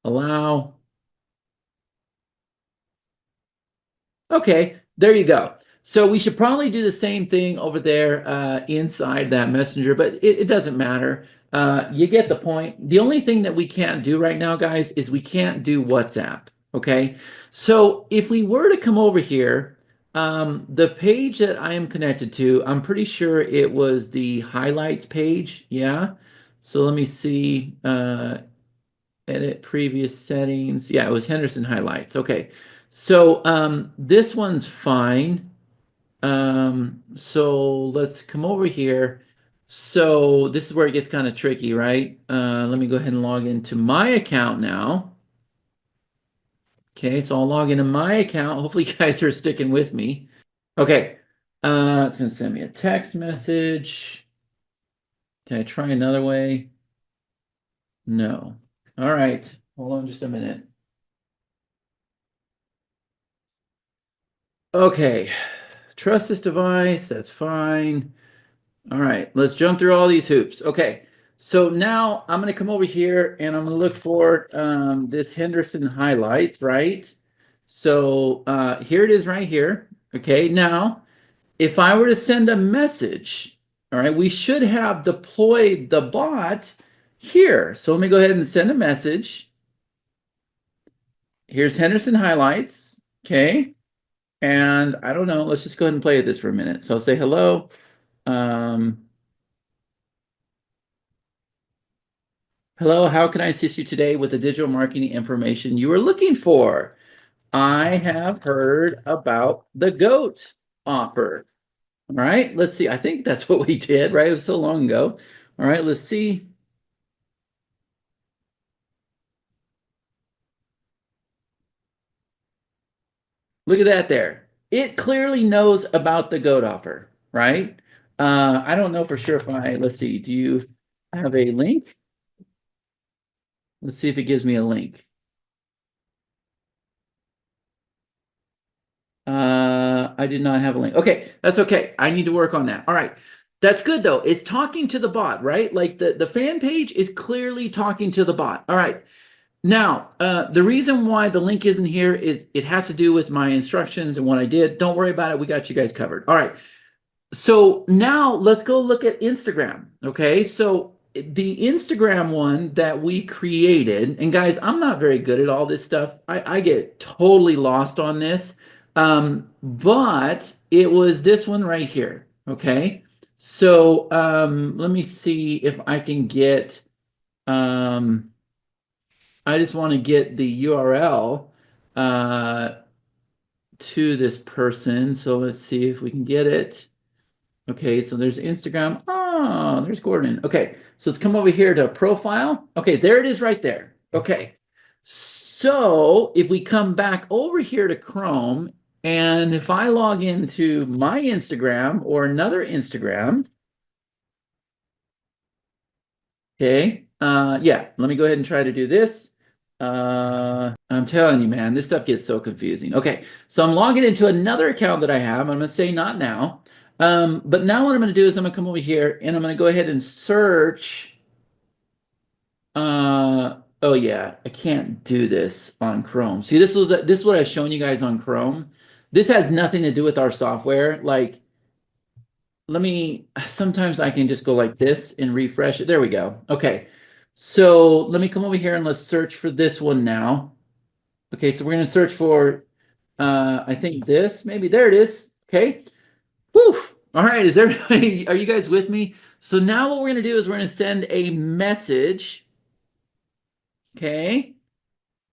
Allow. Okay, there you go. So we should probably do the same thing over there inside that messenger, but it doesn't matter. You get the point. The only thing that we can't do right now, guys, is we can't do WhatsApp. Okay, so if we were to come over here, the page that I am connected to, I'm pretty sure it was the highlights page. Yeah. So let me see. Edit previous settings. Yeah, it was Henderson highlights. Okay. So this one's fine. So let's come over here. So this is where it gets kind of tricky, right? Let me go ahead and log into my account now. Okay, so I'll log into my account. Hopefully you guys are sticking with me. Okay, It's gonna send me a text message. Can I try another way? No. All right. Hold on just a minute. Okay. Trust this device. That's fine. All right. Let's jump through all these hoops. Okay. So now I'm going to come over here and I'm going to look for this Henderson highlights, right? So here it is right here. Okay. Now, if I were to send a message, all right, we should have deployed the bot here. So let me go ahead and send a message. Here's Henderson highlights. Okay. And I don't know, let's just go ahead and play with this for a minute. So I'll say hello. Hello, how can I assist you today with the digital marketing information you are looking for? I have heard about the GOAT offer. All right, let's see. I think that's what we did, right? It was so long ago. All right, let's see. Look at that there. It clearly knows about the GOAT offer, right? I don't know for sure if let's see, do you have a link? Let's see if it gives me a link. I did not have a link. Okay, that's okay. I need to work on that. All right. That's good though. It's talking to the bot, right? Like the fan page is clearly talking to the bot. All right. Now, the reason why the link isn't here is it has to do with my instructions and what I did. Don't worry about it. We got you guys covered. All right. So now let's go look at Instagram. Okay. So the Instagram one that we created, and guys, I'm not very good at all this stuff. I get totally lost on this. But it was this one right here. Okay. So let me see if I can get, I just want to get the URL to this person. So let's see if we can get it. Okay, so there's Instagram. Oh, there's Gordon. Okay, so let's come over here to profile. Okay, there it is right there. Okay, so if we come back over here to Chrome, and if I log into my Instagram or another Instagram, okay, yeah, let me go ahead and try to do this. I'm telling you, man, this stuff gets so confusing. Okay, so I'm logging into another account that I have. I'm going to say not now. But now what I'm going to do is I'm going to come over here and I'm going to go ahead and search. Oh yeah, I can't do this on Chrome. See, this is what I was showing you guys on Chrome. This has nothing to do with our software. Like, sometimes I can just go like this and refresh it. There we go. Okay. So let me come over here and let's search for this one now. Okay, so we're going to search for, I think this, maybe there it is. Okay. Whew. All right. Is everybody, are you guys with me? So now what we're going to do is we're going to send a message. Okay.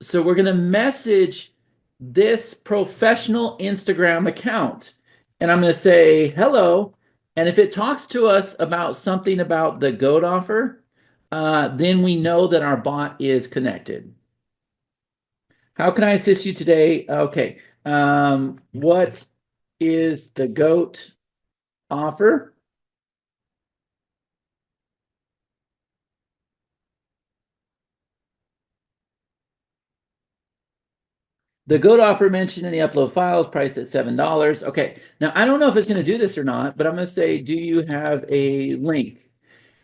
So we're going to message this professional Instagram account. And I'm going to say, hello. And if it talks to us about something about the GOAT offer, then we know that our bot is connected. How can I assist you today? Okay. What is the GOAT offer? The GOAT offer mentioned in the upload file is priced at $7. Okay. Now, I don't know if it's going to do this or not, but I'm going to say, do you have a link?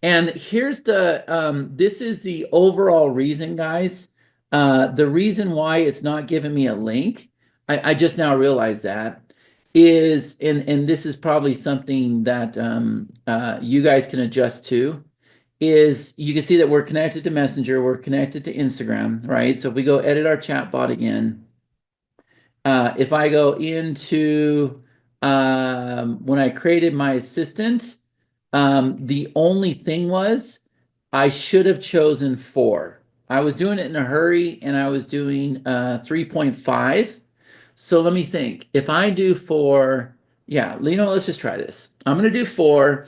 And here's this is the overall reason, guys. The reason why it's not giving me a link, I just now realized that, is, and this is probably something that you guys can adjust to, is you can see that we're connected to Messenger, we're connected to Instagram, right? So if we go edit our chat bot again, if I go into when I created my assistant, the only thing was I should have chosen 4. I was doing it in a hurry and I was doing 3.5. So let me think. If I do 4, yeah, let's just try this. I'm going to do 4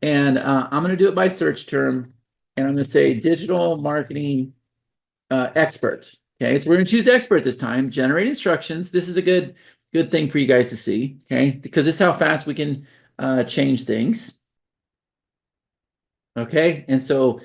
and I'm going to do it by search term. And I'm going to say digital marketing expert. Okay, so we're going to choose expert this time. Generate instructions. This is a good Good thing for you guys to see, okay? Because this is how fast we can change things. Okay, and so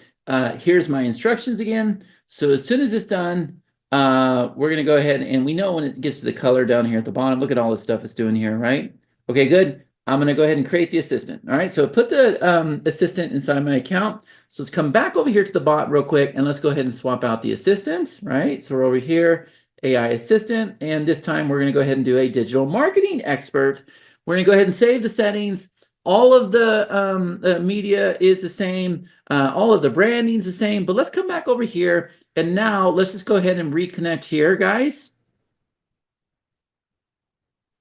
here's my instructions again. So as soon as it's done, we're gonna go ahead and we know when it gets to the color down here at the bottom, look at all the stuff it's doing here, right? Okay, good. I'm gonna go ahead and create the assistant. All right, so put the assistant inside my account. So let's come back over here to the bot real quick and let's go ahead and swap out the assistant, right? So we're over here, AI assistant, and this time we're gonna go ahead and do a digital marketing expert. We're gonna go ahead and save the settings. All of the media is the same. All of the branding is the same. But let's come back over here. And now let's just go ahead and reconnect here, guys.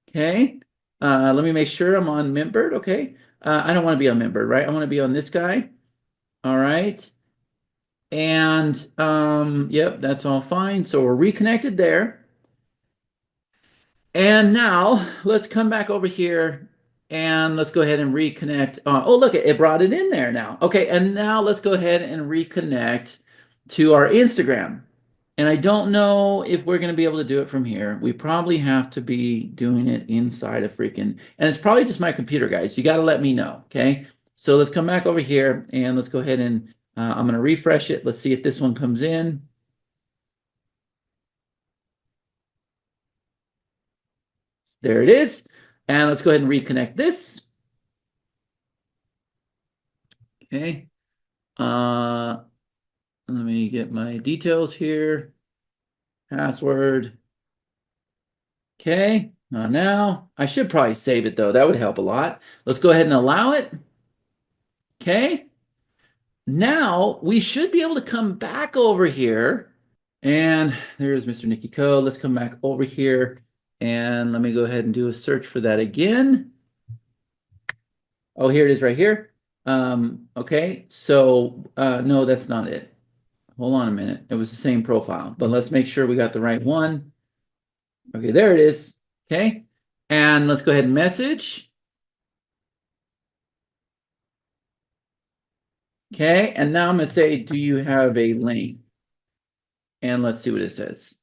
Okay. Let me make sure I'm on Mintbird. Okay. I don't want to be on Mintbird, right? I want to be on this guy. All right. And yep, that's all fine. So we're reconnected there. And now let's come back over here and let's go ahead and reconnect. Oh, look, it brought it in there now. Okay, and now let's go ahead and reconnect to our Instagram. And I don't know if we're going to be able to do it from here. We probably have to be doing it inside of freaking, and it's probably just my computer, guys. You got to let me know, okay? So let's come back over here and let's go ahead and I'm going to refresh it. Let's see if this one comes in. There it is. And let's go ahead and reconnect this. Okay. Let me get my details here. Password. Okay. Now I should probably save it though. That would help a lot. Let's go ahead and allow it. Okay. Now we should be able to come back over here. And there's Mr. Nicky Co. Let's come back over here and let me go ahead and do a search for that again. Oh, here it is right here. Okay, so no, that's not it. Hold on a minute. It was the same profile, but let's make sure we got the right one. Okay, there it is. Okay, and let's go ahead and message. Okay, and now I'm going to say, do you have a link? And let's see what it says.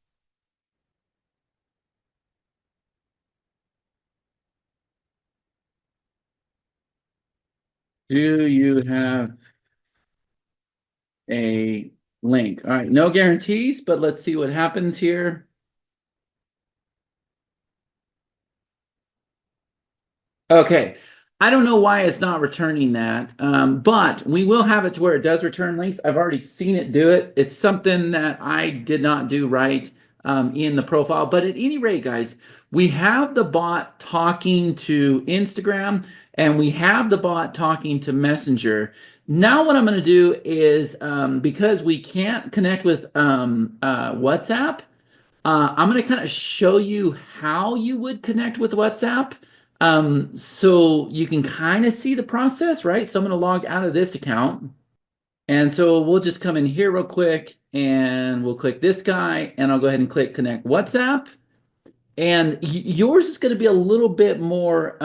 Do you have a link? All right, no guarantees, but let's see what happens here. Okay, I don't know why it's not returning that, but we will have it to where it does return links. I've already seen it do it. It's something that I did not do right in the profile. But at any rate, guys, we have the bot talking to Instagram and we have the bot talking to Messenger. Now what I'm going to do is, because we can't connect with WhatsApp, I'm going to kind of show you how you would connect with WhatsApp. So you can kind of see the process, right? So I'm going to log out of this account. And so we'll just come in here real quick and we'll click this guy and I'll go ahead and click connect WhatsApp. And yours is going to be a little bit more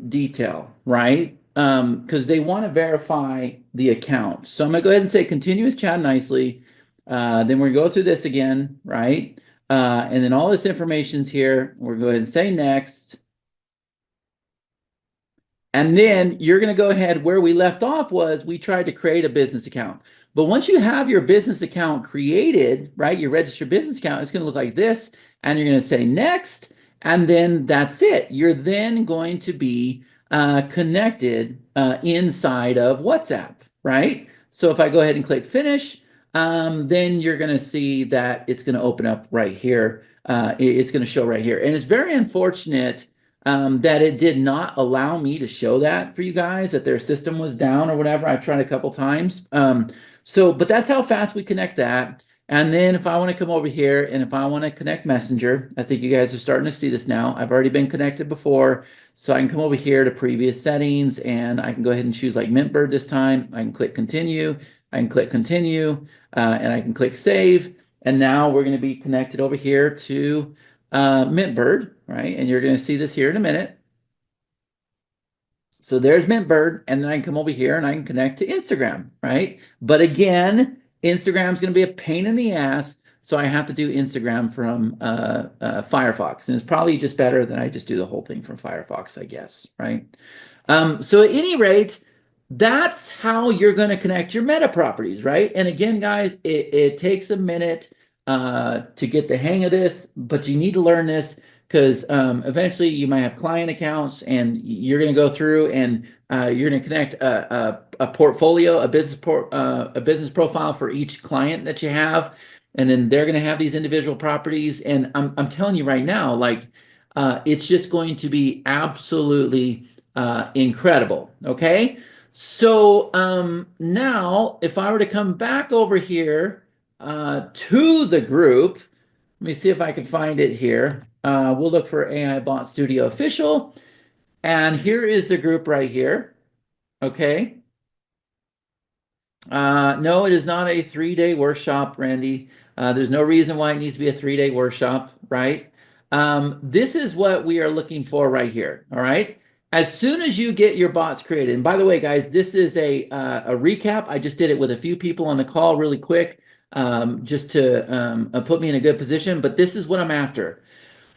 detail, right? Because they want to verify the account. So I'm going to go ahead and say continuous chat nicely. Then we're going to go through this again, right? And then all this information's here. We're going to go ahead and say next. And then you're going to go ahead where we left off was we tried to create a business account. But once you have your business account created, right, your registered business account, it's going to look like this. And you're going to say next. And then that's it. You're then going to be connected inside of WhatsApp, right? So if I go ahead and click finish, then you're going to see that it's going to open up right here. It's going to show right here. And it's very unfortunate that it did not allow me to show that for you guys, that their system was down or whatever. I've tried a couple times. But that's how fast we connect that. And then if I want to come over here and if I want to connect Messenger, I think you guys are starting to see this now. I've already been connected before. So I can come over here to previous settings and I can go ahead and choose like Mintbird this time. I can click continue. I can click continue and I can click save. And now we're going to be connected over here to Mintbird, right? And you're going to see this here in a minute. So there's Mintbird, and then I can come over here and I can connect to Instagram, right? But again, Instagram is going to be a pain in the ass. so I have to do Instagram from Firefox, and it's probably just better that I just do the whole thing from Firefox, I guess, right? So at any rate, that's how you're going to connect your meta properties, right? And again, guys, it takes a minute to get the hang of this, but you need to learn this because eventually you might have client accounts and you're going to go through and you're going to connect a portfolio, a business profile for each client that you have, and then they're going to have these individual properties. And I'm telling you right now, like it's just going to be absolutely incredible. Okay. So now if I were to come back over here to the group, let me see if I can find it here. We'll look for AIBot Studio Official. And here is the group right here. Okay. No, it is not a 3-day workshop, Randy. There's no reason why it needs to be a 3-day workshop, right? This is what we are looking for right here, all right? As soon as you get your bots created, and by the way, guys, this is a recap. I just did it with a few people on the call really quick, just to put me in a good position, but this is what I'm after.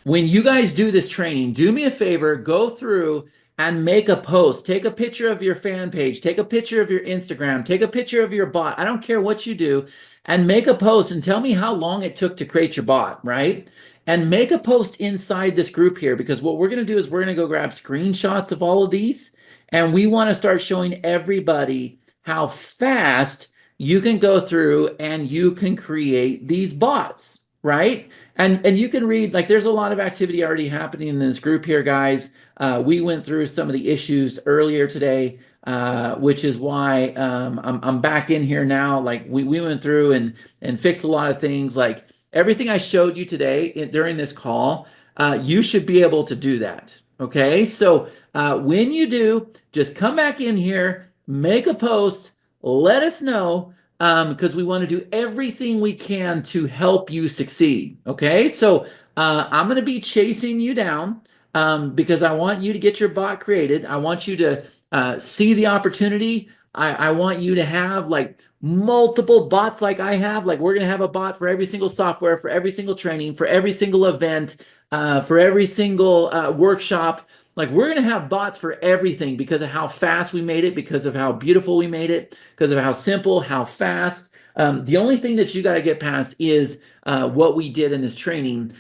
When you guys do this training, do me a favor, go through and make a post. Take a picture of your fan page, take a picture of your Instagram, take a picture of your bot. I don't care what you do, and make a post and tell me how long it took to create your bot, right? And make a post inside this group here, because what we're going to do is we're going to go grab screenshots of all of these, and we want to start showing everybody how fast you can go through and you can create these bots, right? And you can read, like, there's a lot of activity already happening in this group here, guys. We went through some of the issues earlier today, which is why I'm back in here now. Like we went through and fixed a lot of things. Like everything I showed you today during this call, you should be able to do that. Okay, so when you do, just come back in here, make a post, let us know, because we want to do everything we can to help you succeed. Okay, so I'm going to be chasing you down because I want you to get your bot created. I want you to see the opportunity. I want you to have like multiple bots like I have. Like we're going to have a bot for every single software, for every single training, for every single event, for every single workshop. Like we're going to have bots for everything because of how fast we made it, because of how beautiful we made it, because of how simple, how fast. The only thing that you got to get past is what we did in this training,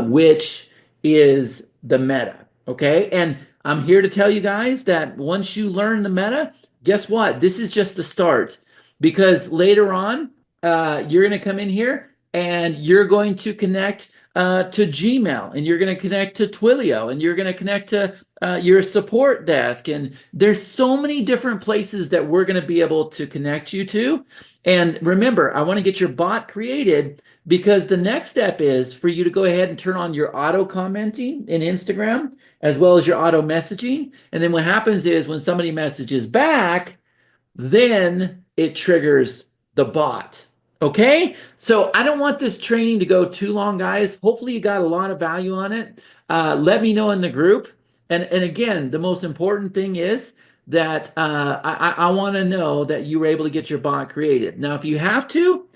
which is the meta. Okay. And I'm here to tell you guys that once you learn the meta, guess what? This is just the start, because later on, you're going to come in here and you're going to connect to Gmail, and you're going to connect to Twilio, and you're going to connect to your support desk. And there's so many different places that we're going to be able to connect you to. And remember, I want to get your bot created because the next step is for you to go ahead and turn on your auto commenting in Instagram as well as your auto messaging. And then what happens is when somebody messages back, then it triggers the bot. Okay, so I don't want this training to go too long, guys. Hopefully you got a lot of value on it. Let me know in the group. And again, the most important thing is that I want to know that you were able to get your bot created. Now, if you have to,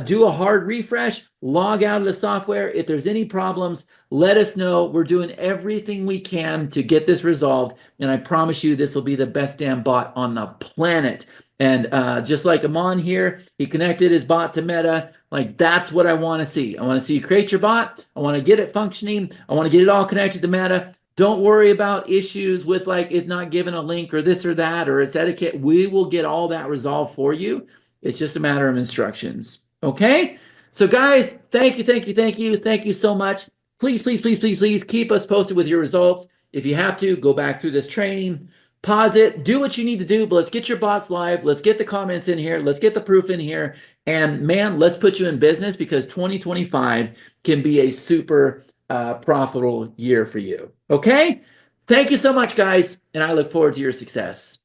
do a hard refresh, log out of the software. If there's any problems, let us know. We're doing everything we can to get this resolved. And I promise you, this will be the best damn bot on the planet. And just like Amon here, he connected his bot to Meta. Like, that's what I want to see. I want to see you create your bot. I want to get it functioning. I want to get it all connected to Meta. Don't worry about issues with like it not giving a link or this or that or it's etiquette. We will get all that resolved for you. It's just a matter of instructions. Okay? So guys, thank you, thank you, thank you. Thank you so much. Please, please, please, please, please keep us posted with your results. If you have to, go back through this training, pause it, do what you need to do, but let's get your bots live. Let's get the comments in here. Let's get the proof in here. And man, let's put you in business because 2025 can be a super profitable year for you. Okay? Thank you so much, guys, and I look forward to your success.